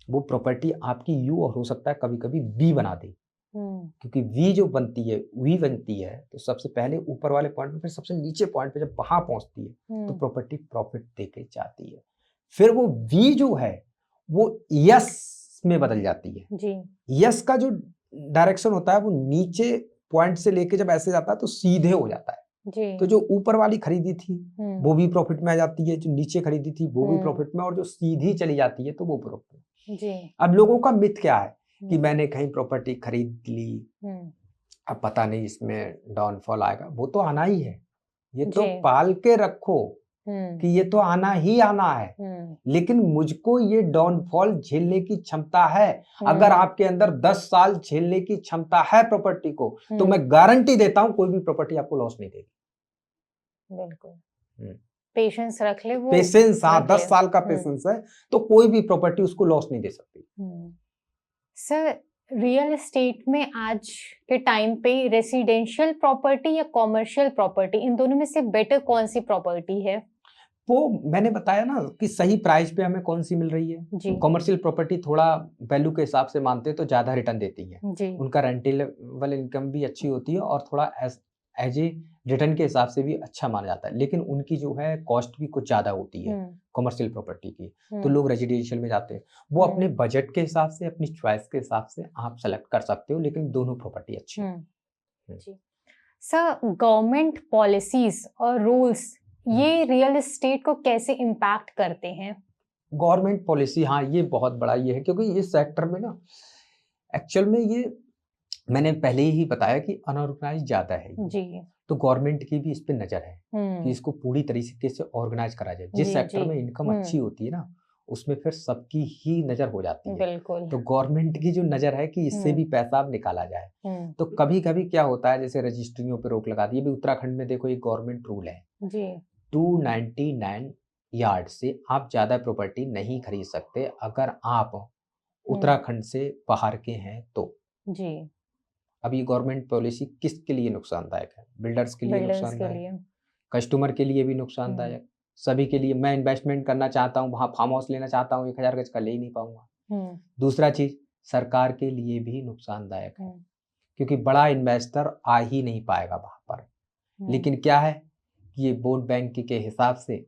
वो प्रॉपर्टी आपकी यू, और हो सकता है कभी कभी वी बना दे, क्योंकि वी जो बनती है, वी बनती है तो सबसे पहले ऊपर वाले पॉइंट में, फिर सबसे नीचे पॉइंट पे जब वहां पहुंचती है तो प्रॉपर्टी प्रॉफिट देके जाती है। फिर वो वी जो है वो यस में बदल जाती है जी। यस का जो डायरेक्शन होता है वो नीचे पॉइंट से लेके जब ऐसे जाता है तो सीधे हो जाता है जी। तो जो ऊपर वाली खरीदी थी वो भी प्रॉफिट में आ जाती है, जो नीचे खरीदी थी वो भी प्रॉफिट में, और जो सीधी चली जाती है तो वो प्रॉफिट में जी। अब लोगों का मिथ क्या है कि मैंने कहीं प्रॉपर्टी खरीद ली, अब पता नहीं इसमें डाउनफॉल आएगा। वो तो आना ही है, ये तो पाल के रखो कि ये तो आना ही आना है, लेकिन मुझको ये डाउनफॉल झेलने की क्षमता है। अगर आपके अंदर 10 साल झेलने की क्षमता है प्रॉपर्टी को, तो मैं गारंटी देता हूं कोई भी प्रॉपर्टी आपको लॉस नहीं देगी। बिल्कुल पेशेंस रख ले, वो पेशेंस, हाँ 10 साल का पेशेंस है तो कोई भी प्रॉपर्टी उसको लॉस नहीं दे सकती। सर, रियल एस्टेट में आज के टाइम पे रेसिडेंशियल प्रॉपर्टी या कॉमर्शियल प्रॉपर्टी, इन दोनों में से बेटर कौन सी प्रॉपर्टी है? वो मैंने बताया ना कि सही प्राइस पे हमें कौन सी मिल रही है। कॉमर्शियल प्रॉपर्टी थोड़ा वैल्यू के हिसाब से मानते हैं तो ज्यादा रिटर्न देती है, उनका रेंटेबल इनकम भी अच्छी होती है और थोड़ा एज ए रिटर्न के हिसाब से भी अच्छा माना जाता है, लेकिन उनकी जो है कॉस्ट भी कुछ ज्यादा होती है कॉमर्शियल प्रॉपर्टी की। तो लोग रेजिडेंशियल में जाते हैं, वो अपने बजट के हिसाब से, अपनी चॉइस के हिसाब से आप सेलेक्ट कर सकते हो, लेकिन दोनों प्रॉपर्टी अच्छी है। सर, गवर्नमेंट पॉलिसीज और रूल्स ये रियल एस्टेट को कैसे इम्पैक्ट करते हैं? गवर्नमेंट पॉलिसी, हाँ ये बहुत बड़ा ये है, क्योंकि इस सेक्टर में ना एक्चुअल में ये मैंने पहले ही बताया कि अनऑर्गेनाइज ज्यादा है ये। जी। तो गवर्नमेंट की भी इस पे नजर है कि हम्म। इसको पूरी तरीके से ऑर्गेनाइज करा जाए। जिस जी सेक्टर जी। में इनकम अच्छी होती है ना, उसमें फिर सबकी ही नजर हो जाती है। बिल्कुल। तो गवर्नमेंट की जो नजर है कि इससे भी पैसा अब निकाला जाए। तो कभी कभी क्या होता है, जैसे रजिस्ट्रियों पे रोक लगा दी। अभी उत्तराखंड में देखो, एक गवर्नमेंट रूल है जी। 299 यार्ड से आप ज्यादा प्रॉपर्टी नहीं खरीद सकते अगर आप उत्तराखंड से बाहर के हैं तो। जी। अब ये गवर्नमेंट पॉलिसी किसके लिए नुकसानदायक है? बिल्डर्स के लिए बिल्डर्स के नुकसानदायक, लिए। कस्टमर के लिए भी नुकसानदायक, सभी के लिए। मैं इन्वेस्टमेंट करना चाहता हूँ, वहाँ फार्म हाउस लेना चाहता हूँ, 1000 गज का ले ही नहीं पाऊंगा। दूसरा चीज, सरकार के लिए भी नुकसानदायक है, क्योंकि बड़ा इन्वेस्टर आ ही नहीं पाएगा वहां पर। लेकिन क्या है कि ये वोट बैंक के हिसाब से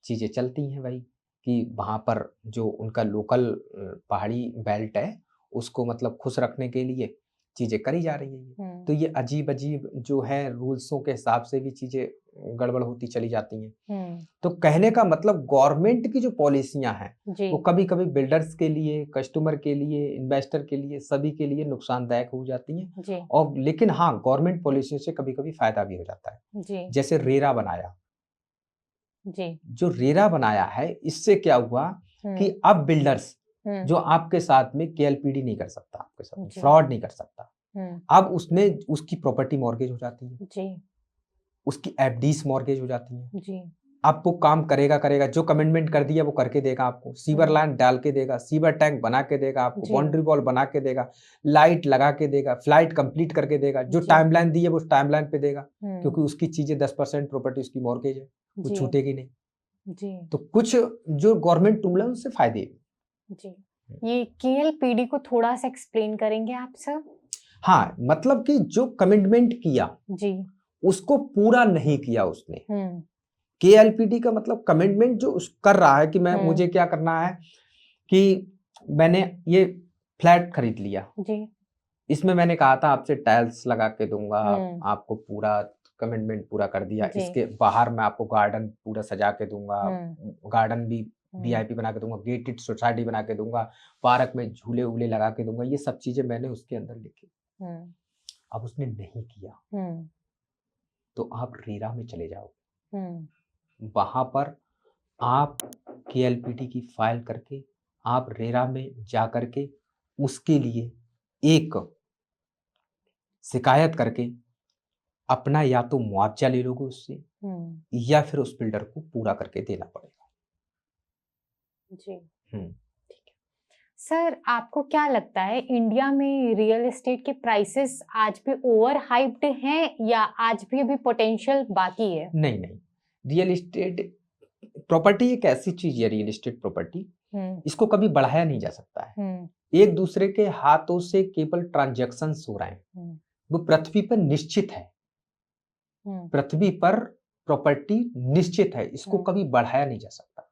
चीजें चलती हैं भाई, कि वहां पर जो उनका लोकल पहाड़ी बेल्ट है उसको मतलब खुश रखने के लिए चीजें करी जा रही है। तो ये अजीब अजीब जो है रूल्सों के हिसाब से भी चीजें गड़बड़ होती चली जाती हैं। तो कहने का मतलब गवर्नमेंट की जो पॉलिसियां हैं वो कभी कभी बिल्डर्स के लिए, कस्टमर के लिए, इन्वेस्टर के लिए, सभी के लिए नुकसानदायक हो जाती हैं। और लेकिन हाँ, गवर्नमेंट पॉलिसियों से कभी कभी फायदा भी हो जाता है। जैसे रेरा बनाया, जो रेरा बनाया है, इससे क्या हुआ कि अब बिल्डर्स जो आपके साथ में केएलपीडी नहीं कर सकता, आपके साथ फ्रॉड नहीं कर सकता। अब उसने उसकी प्रॉपर्टी मॉर्गेज हो जाती है, उसकी एफडीज मॉर्गेज हो जाती है। अब वो काम करेगा, जो कमिटमेंट कर दिया वो करके देगा आपको। सीवर लाइन डाल के देगा, सीवर टैंक बना के देगा आपको, बाउंड्री वॉल बना के देगा, लाइट लगा के देगा, फ्लाइट कंप्लीट करके देगा। जो टाइमलाइन दी है वो टाइमलाइन पे देगा, क्योंकि उसकी चीजें 10% प्रॉपर्टी उसकी मॉर्गेज है, वो छूटेगी नहीं। तो कुछ जो गवर्नमेंट टूल है उससे फायदे। जी, ये केएलपीडी को थोड़ा सा एक्सप्लेन करेंगे आप सर? हाँ, मतलब कि जो कमिटमेंट किया जी, उसको पूरा नहीं किया उसने। केएलपीडी का मतलब कमिटमेंट जो कर रहा है कि मैं मुझे क्या करना है कि मैंने ये फ्लैट खरीद लिया जी, इसमें मैंने कहा था आपसे टाइल्स लगा के दूंगा, आपको पूरा कमिटमेंट पूरा कर दिया। इसके बाहर मैं आपको गार्डन पूरा सजा के दूंगा, गार्डन भी वीआईपी बना के दूंगा, गेटेड सोसाइटी बना के दूंगा, पार्क में झूले वूले लगा के दूंगा। ये सब चीजें मैंने उसके अंदर लिखी। अब उसने नहीं किया तो आप रेरा में चले जाओ, वहां पर आप केएलपीडी की फाइल करके आप रेरा में जा करके उसके लिए एक शिकायत करके अपना या तो मुआवजा ले लोगे उससे, या फिर उस बिल्डर को पूरा करके देना पड़ेगा। जी, ठीक है। सर, आपको क्या लगता है इंडिया में रियल एस्टेट के प्राइसेस आज भी ओवर हाइप्ड हैं या आज भी अभी पोटेंशियल बाकी है? नहीं, रियल एस्टेट प्रॉपर्टी एक ऐसी चीज है, रियल एस्टेट प्रॉपर्टी, इसको कभी बढ़ाया नहीं जा सकता है। एक दूसरे के हाथों से केवल ट्रांजैक्शंस हो रहे हैं। वो पृथ्वी पर निश्चित है, पृथ्वी पर प्रॉपर्टी निश्चित है, इसको कभी बढ़ाया नहीं जा सकता।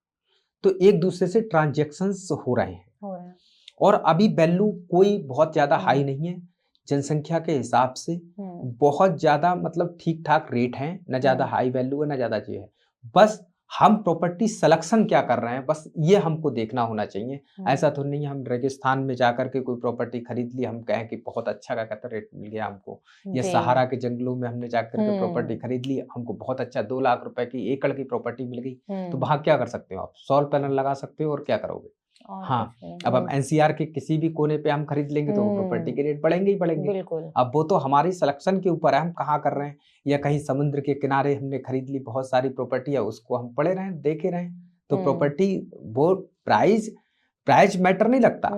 तो एक दूसरे से ट्रांजैक्शंस हो रहे हैं और अभी वैल्यू कोई बहुत ज्यादा हाई नहीं है। जनसंख्या के हिसाब से बहुत ज्यादा मतलब ठीक ठाक रेट है, न ज्यादा हाई वैल्यू है न ज्यादा चीज है। बस हम प्रॉपर्टी सिलेक्शन क्या कर रहे हैं, बस ये हमको देखना होना चाहिए। ऐसा तो नहीं हम रेगिस्तान में जाकर के कोई प्रॉपर्टी खरीद ली, हम कहें कि बहुत अच्छा का कहता रेट मिल गया हमको, या सहारा के जंगलों में हमने जाकर के प्रॉपर्टी खरीद ली, हमको बहुत अच्छा 2 लाख रुपए की एकड़ की प्रॉपर्टी मिल गई। तो वहां क्या कर सकते हो आप? सोलर पैनल लगा सकते हो और क्या करोगे? हाँ, अब हम एनसीआर के किसी भी कोने पे हम खरीद लेंगे तो प्रॉपर्टी के रेट बढ़ेंगे ही बढ़ेंगे। अब वो तो हमारी सिलेक्शन के ऊपर है, हम कहाँ कर रहे हैं। या कहीं समुद्र के किनारे हमने खरीद ली बहुत सारी प्रॉपर्टी है, उसको हम पड़े रहे देखे रहे, तो प्रॉपर्टी वो प्राइस मैटर नहीं लगता,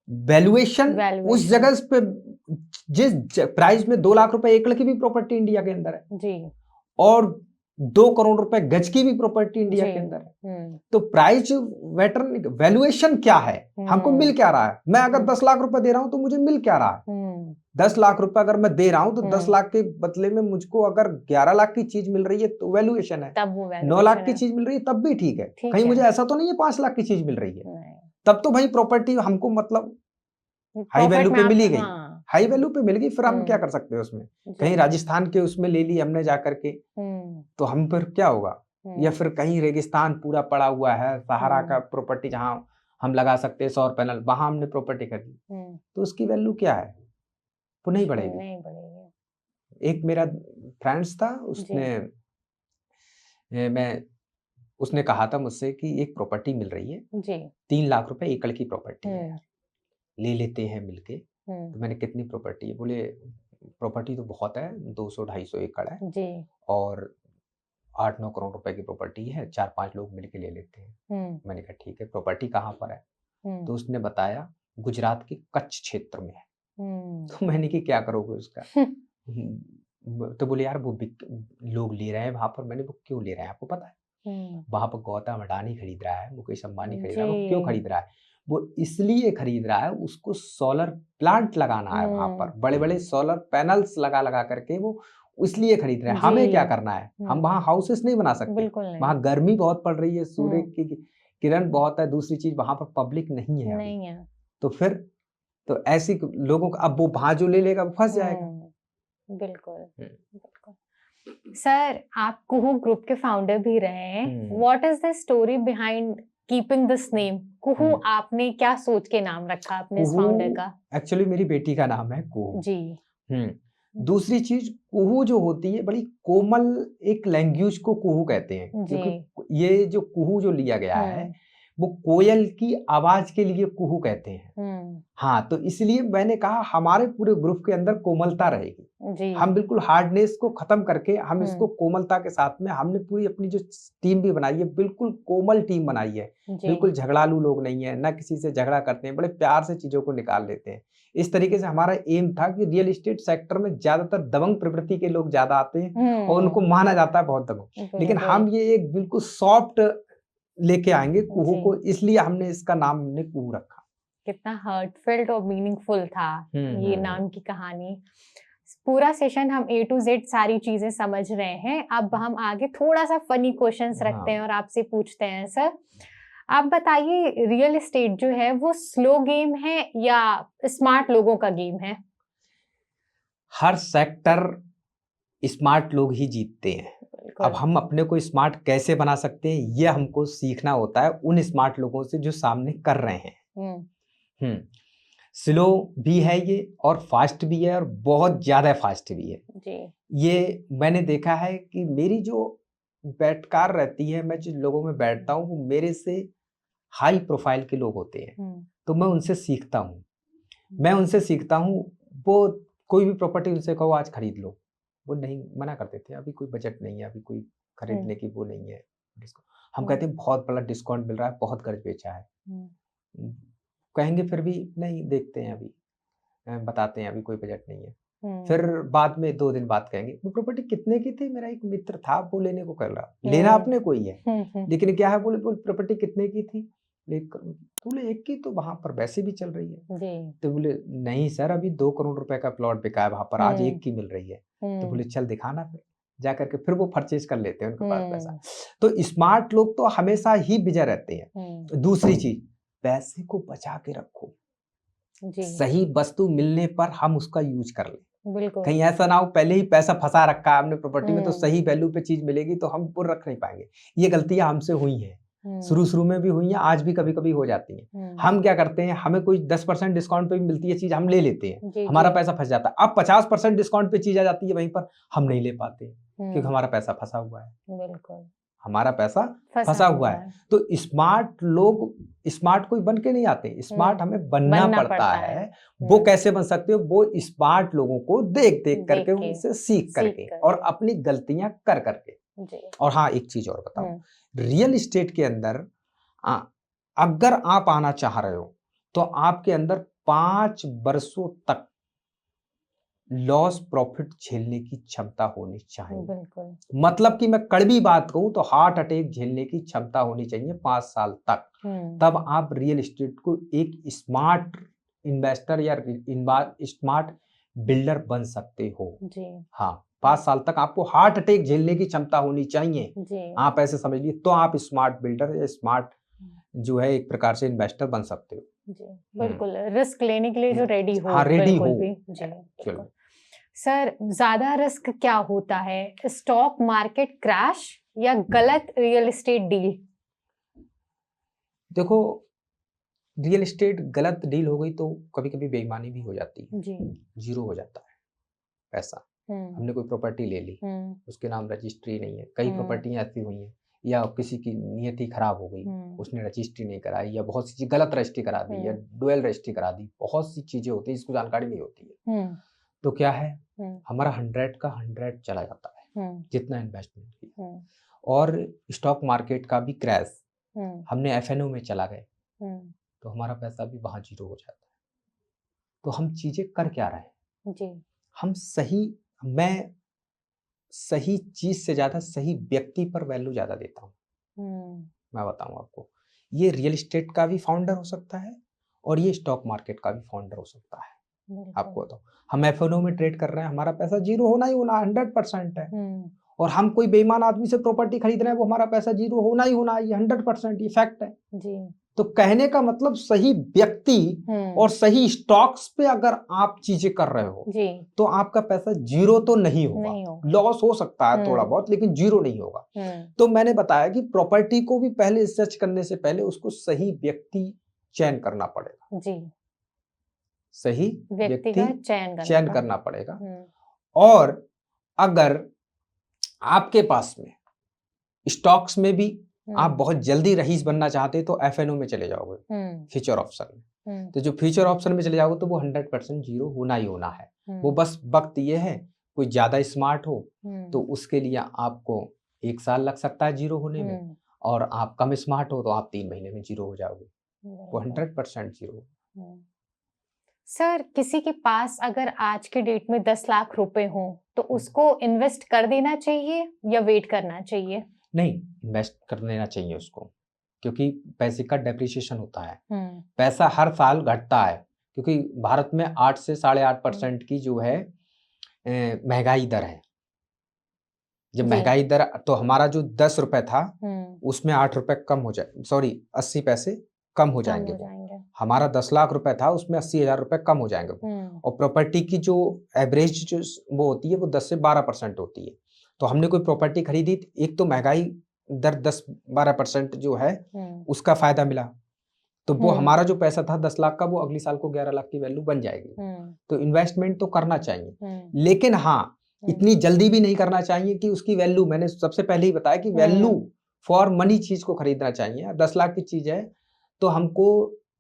वैल्यूएशन उस जगह पे जिस प्राइस में 2 लाख रुपए एकड़ की भी प्रॉपर्टी इंडिया के अंदर है जी, और 2 करोड़ रुपए गज की भी प्रॉपर्टी इंडिया के अंदर है। तो प्राइस मैटर नहीं, वैल्यूएशन क्या है, हमको मिल क्या रहा है। मैं अगर 10 लाख रुपए दे रहा हूं तो मुझे मिल क्या रहा है। 10 लाख रुपए अगर मैं दे रहा हूं तो 10 लाख के बदले में मुझको अगर 11 लाख की चीज मिल रही है तो वैल्यूएशन है। 9 लाख की चीज मिल रही है तब भी ठीक है। कहीं मुझे ऐसा तो नहीं है 5 लाख की चीज मिल रही है, तब तो भाई प्रॉपर्टी हमको मतलब हाई वैल्यू पे मिली गई, हाई वैल्यू पे मिल गई, फिर हम क्या कर सकते हैं उसमें। कहीं राजस्थान के उसमें ले ली हमने जाकर के, तो हम पर क्या होगा। या फिर कहीं रेगिस्तान पूरा पड़ा हुआ है, सहारा का प्रॉपर्टी जहां हम लगा सकते हैं सौर पैनल, वहां हमने प्रॉपर्टी खरीदी, तो उसकी वैल्यू क्या है, वो नहीं बढ़ेगी। नहीं बढ़ेगी। एक मेरा फ्रेंड्स था, उसने कहा था मुझसे कि एक प्रॉपर्टी मिल रही है, जी। 3 लाख रुपए एकड़ की प्रॉपर्टी है, हम्म। ले लेते हैं मिलके। तो मैंने कितनी प्रॉपर्टी है? बोले प्रॉपर्टी तो बहुत है, 200-250 एकड़ है जी। और 8-9 करोड़ रुपए की प्रॉपर्टी है, 4-5 लोग मिलके ले लेते हैं। मैंने कहा ठीक है, प्रॉपर्टी कहाँ पर है? तो उसने बताया गुजरात के कच्छ क्षेत्र में है। तो मैंने कि क्या करोगे उसका? तो बोले यार वो लोग ले रहे हैं वहां पर। मैंने वो क्यों ले रहे हैं आपको पता है? वहां पर गौतम अडानी खरीद रहा है, मुकेश अंबानी खरीद रहा है। वो क्यों खरीद रहा है? वो इसलिए खरीद रहा है, उसको सोलर प्लांट लगाना है वहां पर, बड़े बड़े सोलर पैनल्स लगा लगा करके वो इसलिए खरीद रहे हैं। हमें क्या करना है? हम वहां हाउसेस नहीं बना सकते, वहां गर्मी बहुत पड़ रही है, सूर्य की किरण बहुत है। दूसरी चीज वहां पर पब्लिक नहीं है अभी। तो फिर तो ऐसी लोगों का अब वो वहां जो ले लेगा वो फंस जाएगा। बिल्कुल। सर, आप कुहू ग्रुप के फाउंडर भी रहे हैं। What is the story behind keeping this name Kuhu? आपने क्या सोच के नाम रखा अपने इस फाउंडर का? एक्चुअली मेरी बेटी का नाम है कुहू जी। दूसरी चीज कुहू जो होती है बड़ी कोमल एक लैंग्वेज को कुहू कहते हैं, क्योंकि ये जो कुहू जो लिया गया है वो कोयल की आवाज के लिए कुहू कहते हैं। हाँ, तो इसलिए मैंने कहा हमारे पूरे ग्रुप के अंदर कोमलता रहेगी। हम बिल्कुल हार्डनेस को खत्म करके हम इसको कोमलता के साथ में हमने पूरी अपनी जो टीम भी बनाई है, बिल्कुल कोमल टीम बनाई है। बिल्कुल झगड़ालू लोग नहीं है, ना किसी से झगड़ा करते हैं, बड़े प्यार से चीजों को निकाल लेते हैं। इस तरीके से हमारा एम था कि रियल एस्टेट सेक्टर में ज्यादातर दबंग प्रवृत्ति के लोग ज्यादा आते हैं और उनको माना जाता है बहुत दबंग, लेकिन हम ये एक बिल्कुल सॉफ्ट लेके आएंगे कुहू को, इसलिए हमने इसका नाम हमने कुहू रखा। कितना हार्टफेल्ट और मीनिंगफुल था ये नाम की कहानी। पूरा सेशन हम A to Z सारी चीजें समझ रहे हैं। अब हम आगे थोड़ा सा फनी क्वेश्चंस रखते हैं और आपसे पूछते हैं। सर, आप बताइए, रियल एस्टेट जो है वो स्लो गेम है या स्मार्ट लोगों का गेम है? हर सेक्टर स्मार्ट लोग ही जीतते हैं। अब हम अपने को स्मार्ट कैसे बना सकते हैं ये हमको सीखना होता है उन स्मार्ट लोगों से जो सामने कर रहे हैं। स्लो भी है ये और फास्ट भी है और बहुत ज्यादा फास्ट भी है जी। ये मैंने देखा है कि मेरी जो बैठकार रहती है, मैं जिन लोगों में बैठता हूँ वो मेरे से हाई प्रोफाइल के लोग होते हैं, तो मैं उनसे सीखता हूँ। वो कोई भी प्रॉपर्टी उनसे कहो आज खरीद लो, वो नहीं, मना करते थे, अभी कोई बजट नहीं है, अभी कोई खरीदने की वो नहीं है। हम कहते हैं बहुत बड़ा डिस्काउंट मिल रहा है, बहुत कर्ज बेचा है, कहेंगे फिर भी नहीं, देखते हैं अभी, बताते हैं, अभी कोई बजट नहीं है। फिर बाद में 2 दिन बाद कहेंगे वो प्रॉपर्टी कितने की थी, मेरा एक मित्र था वो लेने को कर रहा, लेना अपने को ही है, लेकिन क्या है, बोले प्रॉपर्टी कितने की थी, बोले 1 की, तो वहां पर वैसे भी चल रही है। तो बोले नहीं सर, अभी 2 करोड़ रुपए का प्लॉट बिका है वहां पर, आज 1 की मिल रही है। तो बोले चल दिखाना, फिर जा करके फिर वो परचेज कर लेते हैं, उनके पास पैसा। तो स्मार्ट लोग तो हमेशा ही विजय रहते हैं। दूसरी चीज, पैसे को बचा के रखो, सही वस्तु मिलने पर हम उसका यूज कर लें। कहीं ऐसा ना हो पहले ही पैसा फंसा रखा है हमने प्रॉपर्टी में, तो सही वैल्यू पे चीज मिलेगी तो हम वो रख नहीं पाएंगे। ये गलतियां हमसे हुई हैं, शुरू में भी हुई हैं, आज भी कभी कभी हो जाती हैं। हम क्या करते हैं, हमें कोई 10% डिस्काउंट पे भी मिलती है चीज, हम ले लेते हैं, हमारा पैसा फंस जाता है। अब 50% डिस्काउंट पे चीज आ जाती है, वहीं पर हम नहीं ले पाते क्योंकि हमारा पैसा फंसा हुआ है। बिल्कुल, हमारा पैसा फंसा हुआ है। तो स्मार्ट लोग, स्मार्ट कोई बन के नहीं आते, स्मार्ट हमें बनना पड़ता है। वो कैसे बन सकते हो? वो स्मार्ट लोगों को देख देख करके, उनसे सीख करके और अपनी गलतियां कर करके। और हाँ, एक चीज और बताऊं, रियल एस्टेट के अंदर अगर आप आना चाह रहे हो तो आपके अंदर 5 वर्षों तक लॉस प्रॉफिट झेलने की क्षमता होनी चाहिए। बिल्कुल। मतलब कि मैं कड़वी बात कहूं तो हार्ट अटैक झेलने की क्षमता होनी चाहिए 5 साल तक। तब आप रियल एस्टेट को एक स्मार्ट इन्वेस्टर या स्मार्ट बिल्डर बन सकते हो जी। हाँ, 5 साल तक आपको हार्ट अटैक झेलने की क्षमता होनी चाहिए जी। आप ऐसे समझ लीजिए, तो आप स्मार्ट बिल्डर या स्मार्ट जो है एक प्रकार से इन्वेस्टर बन सकते हो जी। बिल्कुल, रिस्क लेने के लिए जो रेडी हो। हाँ, रेडी हो जी। सर, ज्यादा रिस्क क्या होता है, स्टॉक मार्केट क्रैश या गलत रियल एस्टेट डील? देखो, रियल एस्टेट गलत डील हो गई तो कभी कभी बेईमानी भी हो जाती है, जी। जीरो हो जाता है पैसा। हमने कोई प्रॉपर्टी ले ली, उसके नाम रजिस्ट्री नहीं है, कई प्रॉपर्टियां ऐसी हुई हैं, या किसी की नियत ही खराब हो गई, उसने रजिस्ट्री नहीं कराई, या बहुत सी चीज गलत रजिस्ट्री करा दी, या डुअल रजिस्ट्री करा दी, बहुत सी चीजें होती है जिसको जानकारी नहीं होती है। तो क्या है, हमारा 100 का 100 चला जाता है जितना इन्वेस्टमेंट किया। और स्टॉक मार्केट का भी क्रैश, हमने एफएनओ में चला गए तो हमारा पैसा भी वहां जीरो हो जाता है। तो हम चीजें कर क्या रहे हैं जी। हम मैं सही चीज से ज्यादा सही व्यक्ति पर वैल्यू ज्यादा देता हूँ। मैं बताऊं आपको, ये रियल एस्टेट का भी फाउंडर हो सकता है और ये स्टॉक मार्केट का भी फाउंडर हो सकता है। आपको बताओ, हम एफएनओ में ट्रेड कर रहे हैं, हमारा पैसा जीरो होना ही होना 100% है। और हम कोई बेईमान आदमी से प्रॉपर्टी खरीद रहे हैं, वो हमारा पैसा जीरो होना ही होना, ये 100% ये फैक्ट है जी। तो कहने का मतलब सही व्यक्ति और सही स्टॉक्स पे अगर आप चीजें कर रहे हो जी, तो आपका पैसा जीरो तो नहीं होगा, लॉस हो सकता है थोड़ा बहुत, लेकिन जीरो नहीं होगा। तो मैंने बताया कि प्रॉपर्टी को भी पहले रिसर्च करने से पहले उसको सही व्यक्ति चयन करना पड़ेगा जी। सही व्यक्ति का चयन करना पड़ेगा। और अगर आपके पास में स्टॉक्स में भी आप बहुत जल्दी रईस बनना चाहते तो एफएनओ में चले जाओगे, फ्यूचर ऑप्शन में। तो जो फ्यूचर ऑप्शन में चले जाओगे तो वो 100% जीरो होना ही होना है। वो बस वक्त ये है, कोई ज्यादा स्मार्ट हो तो उसके लिए आपको 1 साल लग सकता है जीरो होने में, और आप कम स्मार्ट हो तो आप 3 महीने में जीरो हो जाओगे। वो 100% जीरो। सर, किसी के पास अगर आज के डेट में 10 लाख रुपए हो तो उसको इन्वेस्ट कर देना चाहिए या वेट करना चाहिए? नहीं, इन्वेस्ट कर लेना चाहिए उसको, क्योंकि पैसे का डेप्रिसिएशन होता है। पैसा हर साल घटता है, क्योंकि भारत में 8 से 8.5% की जो है महंगाई दर है। जब महंगाई दर, तो हमारा जो 10 रुपए था उसमें 8 रुपए कम हो जाए, सॉरी 80 पैसे कम हो जाएंगे। हमारा 10 लाख रुपए था उसमें 80,000 रुपए कम हो जाएंगे। और प्रॉपर्टी की जो एवरेज जो वो होती है वो 10 से 12% होती है। तो हमने कोई प्रॉपर्टी खरीदी, एक तो महंगाई दर 10-12% जो है उसका फायदा मिला, तो वो हमारा जो पैसा था 10 लाख का वो अगली साल को 11 लाख की वैल्यू बन जाएगी। तो इन्वेस्टमेंट तो करना चाहिए, लेकिन हाँ इतनी जल्दी भी नहीं करना चाहिए कि उसकी वैल्यू, मैंने सबसे पहले ही बताया कि वैल्यू फॉर मनी चीज को खरीदना चाहिए। 10 लाख की चीज है तो हमको,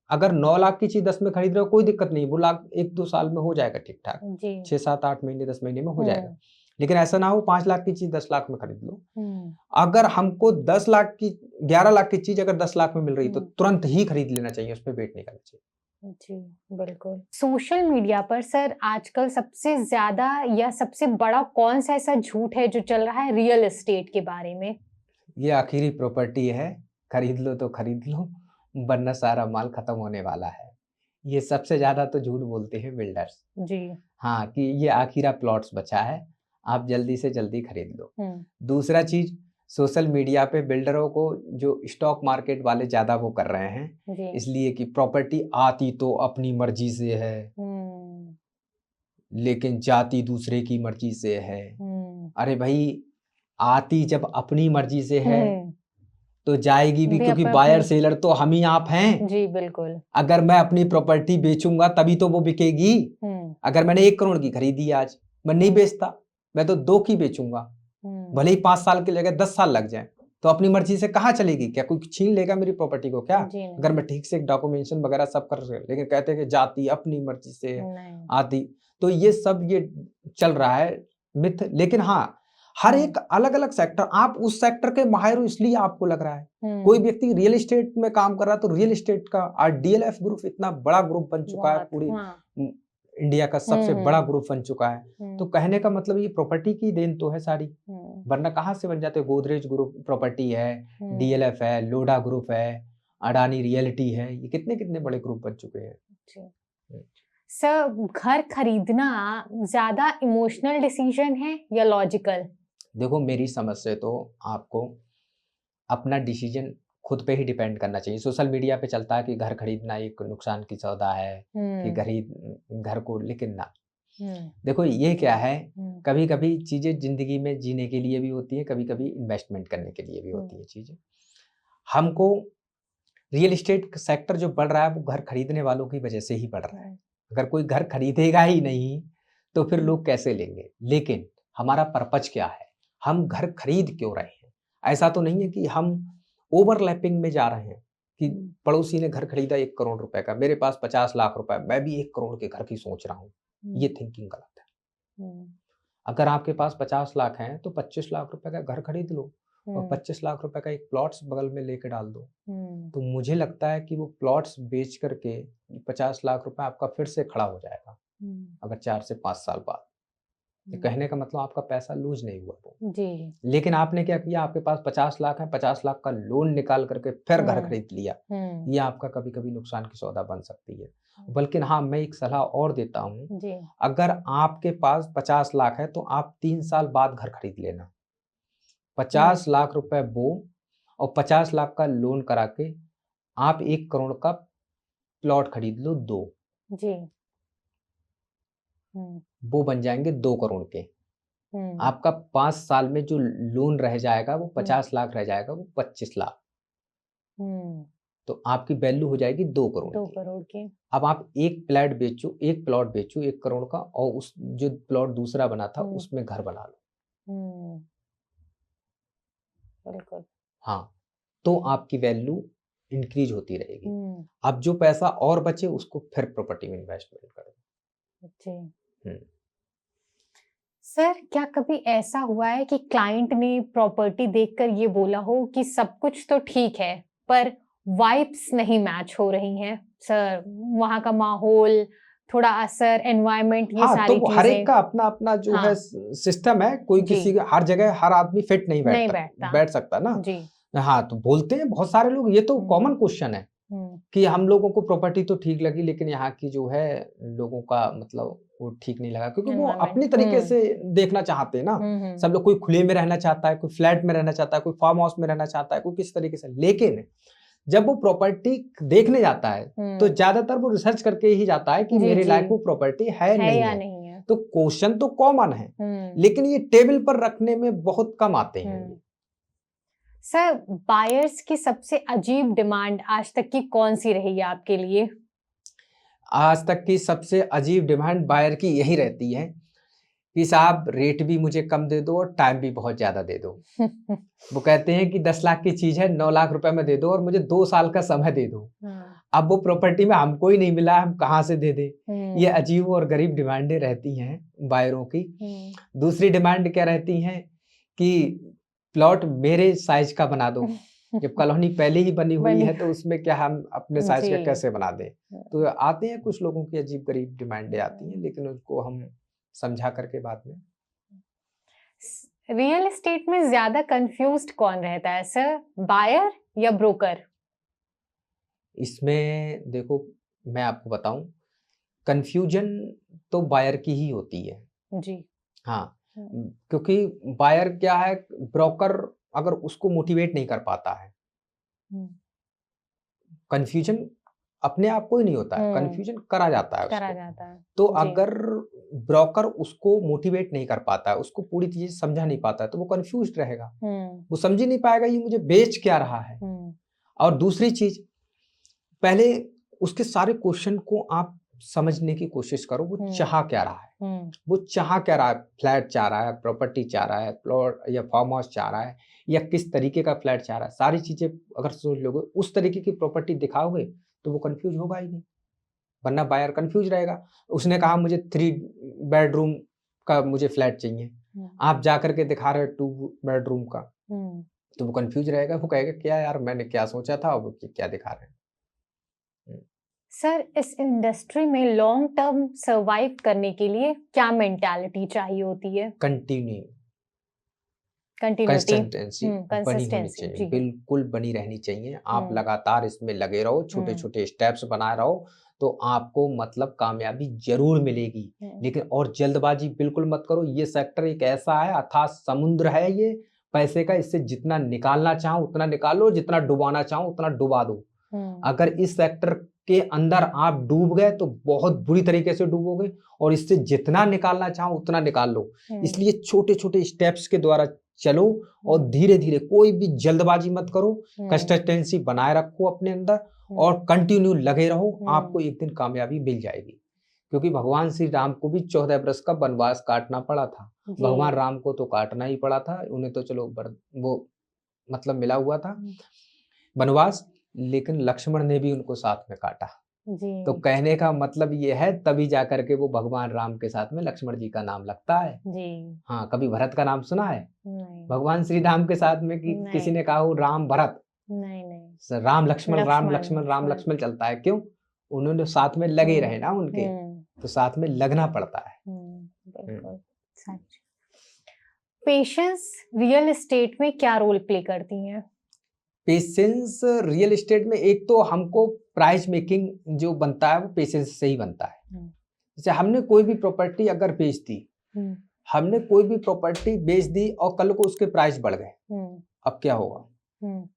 अगर 9 लाख की चीज 10 में खरीद रहे हो कोई दिक्कत नहीं, वो लाख 1-2 साल में हो जाएगा ठीक ठाक, 6-7-8 महीने 10 महीने में हो जाएगा। लेकिन ऐसा ना हो 5 लाख की चीज 10 लाख में खरीद लो। अगर हमको 10 लाख की 11 लाख की चीज अगर 10 लाख में मिल रही तो तुरंत ही खरीद लेना चाहिए, उसमें वेट नहीं करना चाहिए। जी बिल्कुल। सोशल मीडिया पर सर आजकल सबसे ज्यादा या सबसे बड़ा कौन सा ऐसा झूठ है जो चल रहा है रियल एस्टेट के बारे में? ये आखिरी प्रॉपर्टी है, खरीद लो तो खरीद लो वरना सारा माल खत्म होने वाला है। ये सबसे ज्यादा तो झूठ बोलते हैं बिल्डर्स जी। हाँ, कि ये आखिरा प्लॉट्स बचा है, आप जल्दी से जल्दी खरीद लो। दूसरा चीज, सोशल मीडिया पे बिल्डरों को जो स्टॉक मार्केट वाले ज्यादा वो कर रहे हैं, इसलिए कि प्रॉपर्टी आती तो अपनी मर्जी से है लेकिन जाती दूसरे की मर्जी से है। अरे भाई, आती जब अपनी मर्जी से है तो जाएगी भी, क्योंकि बायर सेलर तो हम ही आप हैं जी बिल्कुल। अगर मैं अपनी प्रॉपर्टी बेचूंगा तभी तो वो बिकेगी। अगर मैंने 1 करोड़ की खरीदी आज, मैं नहीं बेचता, मैं तो 2 की बेचूंगा, भले ही 5 साल की जगह 10 साल लग जाए, तो अपनी मर्जी से कहाँ चलेगी? क्या कोई छीन लेगा मेरी प्रॉपर्टी को क्या? अगर मैं ठीक से डॉक्यूमेंटेशन वगैरह सब कर, लेकिन कहते हैं कि जाती अपनी मर्जी से आती, तो ये सब ये चल रहा है मिथ। लेकिन हाँ, हर एक अलग अलग सेक्टर, आप उस सेक्टर के माहिर हो इसलिए आपको लग रहा है। कोई व्यक्ति रियल एस्टेट में काम कर रहा है तो रियल एस्टेट का डीएलएफ ग्रुप इतना बड़ा ग्रुप बन चुका है, पूरी इंडिया का सबसे बड़ा ग्रुप बन चुका है। तो कहने का मतलब ये प्रॉपर्टी की देन तो है सारी, वरना कहाँ से बन जाते? गोदरेज ग्रुप प्रॉपर्टी है, डीएलएफ है, लोडा ग्रुप है, अडानी रियलिटी है, ये कितने कितने बड़े ग्रुप बन चुके हैं। सर, घर खरीदना ज्यादा इमोशनल डिसीजन है या लॉजिकल? देखो, मेरी समझ से तो आपको अपना डिसीजन खुद पे ही डिपेंड करना चाहिए। सोशल मीडिया पे चलता है कि घर खरीदना एक नुकसान की सौदा है कि घर को, लेकिन ना, देखो ये क्या है, कभी कभी चीजें जिंदगी में जीने के लिए भी होती है, कभी कभी इन्वेस्टमेंट करने के लिए भी होती है चीजें। हमको रियल एस्टेट सेक्टर जो बढ़ रहा है वो घर खरीदने वालों की वजह से ही बढ़ रहा है। अगर कोई घर खरीदेगा ही नहीं तो फिर लोग कैसे लेंगे? लेकिन हमारा पर्पज क्या है? हम घर खरीद क्यों रहे हैं? ऐसा तो नहीं है कि हम ओवरलैपिंग में जा रहे हैं कि पड़ोसी ने घर खरीदा 1 करोड़ रुपए का, मेरे पास 50 लाख रुपए, मैं भी 1 करोड़ के घर की सोच रहा हूँ। ये थिंकिंग गलत है। अगर आपके पास 50 लाख हैं तो 25 लाख रुपए का घर खरीद लो और 25 लाख रुपए का एक प्लॉट्स बगल में लेके डाल दो। तो मुझे लगता है कि वो प्लॉट्स बेच करके 50 लाख रुपए आपका फिर से खड़ा हो जाएगा अगर 4 से 5 साल बाद। तो कहने का मतलब आपका पैसा लूज नहीं हुआ वो। जी। लेकिन आपने क्या किया, आपके पास 50 लाख है, 50 लाख का लोन निकाल करके फिर घर खरीद लिया। ये आपका कभी कभी नुकसान की सौदा बन सकती है। बल्कि हाँ, मैं एक सलाह और देता हूँ, अगर आपके पास 50 लाख है तो आप 3 साल बाद घर खरीद लेना। 50 लाख रुपए वो और 50 लाख का लोन करा के आप 1 करोड़ का प्लॉट खरीद लो 2। जी। वो बन जाएंगे 2 करोड़ के। आपका 5 साल में जो लोन रह जाएगा वो 50 लाख रह जाएगा, वो 25 लाख। तो आपकी वैल्यू हो जाएगी 2 करोड़ 2 करोड़ की। अब आप एक प्लॉट बेचो 1 करोड़ का और उस जो प्लॉट दूसरा बना था उसमें घर बना लो। बिल्कुल। हाँ, तो आपकी वैल्यू इंक्रीज होती रहेगी। अब जो पैसा और बचे उसको फिर प्रॉपर्टी में इन्वेस्टमेंट करो। जी। सर, क्या कभी ऐसा हुआ है कि क्लाइंट ने प्रॉपर्टी देखकर ये बोला हो कि सब कुछ तो ठीक है पर वाइब्स नहीं मैच हो रही हैं? सर, वहाँ का माहौल, थोड़ा असर, एनवायरनमेंट, ये हाँ, सारी तो हर एक का अपना-अपना जो है सिस्टम है। कोई किसी हर जगह हर आदमी फिट नहीं बैठ सकता ना। जी। हाँ, तो बोलते हैं बहुत सारे लोग, ये तो कॉमन क्वेश्चन है कि हम लोगों को प्रॉपर्टी तो ठीक लगी लेकिन यहाँ की जो है लोगों का मतलब वो ठीक नहीं लगा, क्योंकि वो अपनी तरीके से देखना चाहते हैं ना। सब लोग, कोई खुले में रहना चाहता है, कोई फ्लैट में रहना चाहता है, कोई फार्म हाउस में रहना चाहता है, कोई किस तरीके से। लेकिन जब वो प्रॉपर्टी देखने जाता है तो ज्यादातर वो रिसर्च करके ही जाता है कि मेरे लायक वो प्रॉपर्टी है नहीं है। तो क्वेश्चन तो कॉमन है लेकिन ये टेबल पर रखने में बहुत कम आते हैं। सर, बायर्स की सबसे अजीब डिमांड आज तक की कौन सी रही है आपके लिए? आज तक की सबसे अजीब डिमांड बायर की यही रहती है कि साहब रेट भी मुझे कम दे दो और टाइम भी बहुत ज्यादा दे दो। वो कहते हैं कि 10 लाख की चीज है 9 लाख रुपए में दे दो और मुझे 2 साल का समय दे दो। अब वो प्रॉपर्टी में हमको ही नहीं मिला, हम कहाँ से दे दें? ये अजीब और गरीब डिमांडें रहती हैं बायरों की। दूसरी डिमांड क्या रहती है कि प्लॉट मेरे साइज का बना दो। जब कॉलोनी पहले ही बनी हुई है तो उसमें क्या हम अपने साइज का कैसे बना दें? तो आते हैं कुछ लोगों की अजीब गरीब डिमांडें आती हैं, लेकिन उनको हम समझा करके बाद में। रियल एस्टेट में ज्यादा कंफ्यूज्ड कौन रहता है सर, बायर या ब्रोकर? इसमें देखो, मैं आपको बताऊं, कंफ्यूजन तो बायर की ही होती है। जी। हाँ, क्योंकि बायर क्या है, ब्रोकर अगर उसको मोटिवेट नहीं कर पाता है, कंफ्यूजन अपने आप को ही नहीं होता है, कंफ्यूजन करा जाता है। तो अगर ब्रोकर उसको मोटिवेट नहीं कर पाता है, उसको पूरी चीजें समझा नहीं पाता है, तो वो कंफ्यूज्ड रहेगा। वो समझ ही नहीं पाएगा ये मुझे बेच क्या रहा है। और दूसरी चीज, पहले उसके सारे क्वेश्चन को आप समझने की कोशिश करो, वो चाह क्या रहा है। वो चाह क्या रहा है, फ्लैट चाह रहा है, प्रॉपर्टी चाह रहा है, प्लॉट या फार्म हाउस चाह रहा है, या किस तरीके का फ्लैट चाह रहा है। सारी चीजें अगर सोच लोगे, उस तरीके की प्रॉपर्टी दिखाओगे तो वो कंफ्यूज होगा ही नहीं, वरना बायर कंफ्यूज रहेगा। उसने कहा मुझे 3 बेडरूम का मुझे फ्लैट चाहिए, आप जाकर के दिखा रहे 2 बेडरूम का, तो वो कंफ्यूज रहेगा। वो कहेगा क्या यार, मैंने क्या सोचा था, वो क्या दिखा रहे हैं। सर, इस इंडस्ट्री में लॉन्ग टर्म सरवाइव करने के लिए क्या मेंटालिटी चाहिए होती है? कंसिस्टेंसी बनी होनी चाहिए, बिल्कुल बनी रहनी चाहिए। आप लगातार इसमें लगे रहो, छोटे छोटे स्टेप्स बनाए रहो, तो आपको मतलब कामयाबी जरूर मिलेगी। लेकिन और जल्दबाजी बिल्कुल मत करो। ये सेक्टर एक ऐसा है, अथाह समुद्र है ये पैसे का, इससे जितना निकालना चाहो उतना निकालो, जितना डुबाना चाहो उतना डुबा दो। अगर इस सेक्टर के अंदर आप डूब गए तो बहुत बुरी तरीके से डूबोगे, और इससे जितना निकालना चाहो उतना निकाल लो। इसलिए छोटे छोटे स्टेप्स के द्वारा चलो और धीरे धीरे, कोई भी जल्दबाजी मत करो, हम्म, कंसिस्टेंसी बनाए रखो अपने अंदर और कंटिन्यू लगे रहो, आपको हम्म, एक दिन कामयाबी मिल जाएगी। क्योंकि भगवान श्री राम को भी 14 वर्ष का वनवास काटना पड़ा था। जी, भगवान राम को तो काटना ही पड़ा था, उन्हें तो चलो वो मतलब मिला हुआ था वनवास, लेकिन लक्ष्मण ने भी उनको साथ में काटा। तो जी, कहने का मतलब ये है, तभी जा करके वो भगवान राम के साथ में लक्ष्मण जी का नाम लगता है। जी, हाँ, कभी भरत का नाम सुना है नहीं, भगवान श्री राम के साथ में कि किसी ने नहीं, कहा हो राम भरत? नहीं, नहीं, राम लक्ष्मण, राम लक्ष्मण, लक्ष्मण, राम लक्ष्मण, लक्ष्मण चलता है, क्यों? उन्होंने साथ में लगे रहे ना उनके, हम्म, तो साथ में लगना पड़ता है। बिल्कुल सच। पेशेंस रियल एस्टेट में क्या रोल प्ले करती हैं? पेशेंस रियल एस्टेट में, एक तो हमको प्राइस मेकिंग जो बनता है वो पेशेंस से ही बनता है। हम्म, जैसे हमने कोई भी प्रॉपर्टी अगर बेच दी, हम्म, हमने कोई भी प्रॉपर्टी बेच दी और कल को उसके प्राइस बढ़ गए, हम्म, अब क्या होगा? हम्म,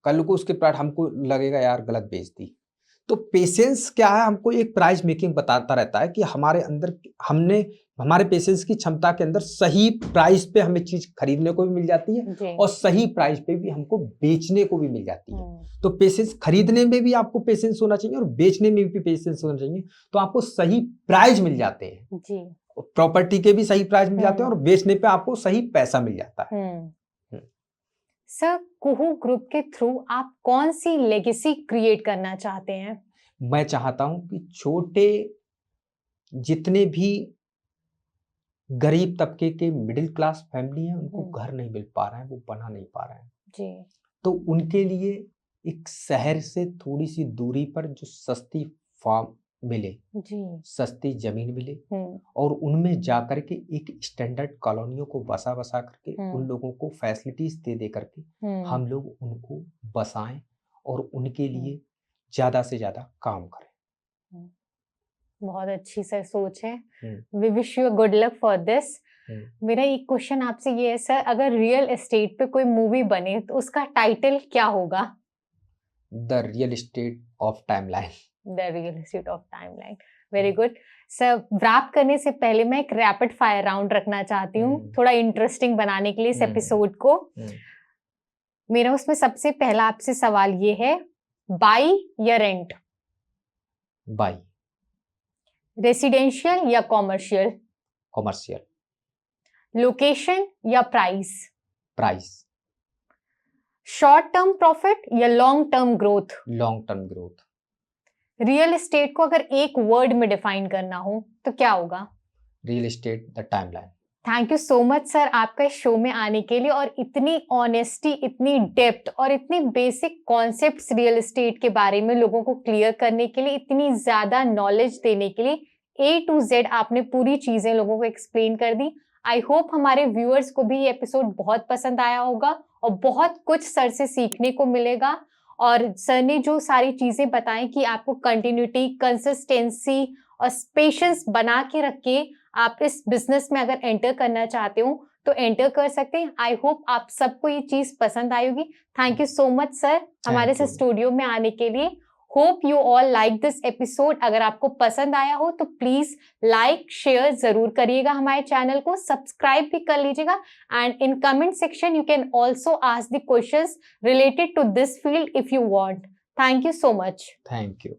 कल को उसके प्राइस हमको लगेगा यार गलत बेच दी। तो पेशेंस क्या है, हमको एक प्राइस मेकिंग बताता रहता है कि हमारे अंदर, हमने हमारे पेशेंस की क्षमता के अंदर सही प्राइस पे हमें चीज खरीदने को भी मिल जाती है जी, और सही प्राइस पे भी हमको बेचने को भी मिल जाती है। हम्म, तो पेशेंस, खरीदने में भी आपको पेशेंस होना चाहिए और बेचने में भी पेशेंस होना चाहिए, तो आपको सही प्राइस मिल जाते हैं। जी, प्रॉपर्टी के भी सही प्राइस मिल जाते हैं और बेचने पे आपको सही पैसा मिल जाता है। हम्म। सर, कुहू ग्रुप के थ्रू आप कौन सी लेगेसी क्रिएट करना चाहते हैं? मैं चाहता हूं कि छोटे, जितने भी गरीब तबके के मिडिल क्लास फैमिली हैं, उनको घर नहीं मिल पा रहा है, वो बना नहीं पा रहे हैं, जी, तो उनके लिए एक शहर से थोड़ी सी दूरी पर जो सस्ती फार्म मिले, जी, सस्ती जमीन मिले हम्म, और उनमें जा करके एक स्टैंडर्ड कॉलोनियों को बसा बसा करके उन लोगों को फैसिलिटीज दे दे करके हम लोग उनको बसाएं और उनके लिए ज्यादा से ज्यादा काम करें। बहुत अच्छी सर सोच है। Hmm, we wish you good luck for this. Hmm. मेरा एक क्वेश्चन आपसे ये है सर, अगर रियल एस्टेट पे कोई मूवी बने तो उसका टाइटल क्या होगा? The real estate of timeline. The real estate of timeline. Very good sir. Wrap करने से पहले मैं एक रैपिड फायर राउंड रखना चाहती हूँ, थोड़ा इंटरेस्टिंग बनाने के लिए इस एपिसोड को। मेरा उसमें सबसे पहला आपसे सवाल ये है, बाई या रेंट? बाई। रेसिडेंशियल या कॉमर्शियल? कॉमर्शियल। लोकेशन या price? Price. Short term profit या long term growth? Long term growth. Real estate को अगर एक वर्ड में डिफाइन करना हो तो क्या होगा? Real estate the timeline. Thank you so much sir आपका इस शो में आने के लिए और इतनी ऑनेस्टी, इतनी डेप्थ और इतनी बेसिक कॉन्सेप्ट्स रियल एस्टेट के बारे में लोगों को क्लियर करने के लिए, इतनी ज्यादा नॉलेज देने के लिए। A to Z आपने पूरी चीजें लोगों को एक्सप्लेन कर दी। आई होप हमारे व्यूअर्स को भी ये एपिसोड बहुत पसंद आया होगा और बहुत कुछ सर से सीखने को मिलेगा। और सर ने जो सारी चीजें बताई कि आपको कंटिन्यूटी, कंसिस्टेंसी और पेशेंस बना के रख के आप इस बिजनेस में अगर एंटर करना चाहते हो तो एंटर कर सकते हैं। आई होप आप सबको ये चीज पसंद आई होगी। Thank you so much sir हमारे इस स्टूडियो में आने के लिए। Hope you all like this episode. अगर आपको पसंद आया हो तो प्लीज लाइक शेयर जरूर करिएगा, हमारे चैनल को सब्सक्राइब भी कर लीजिएगा। And in comment section you can also ask the questions related to this field if you want. Thank you so much. Thank you.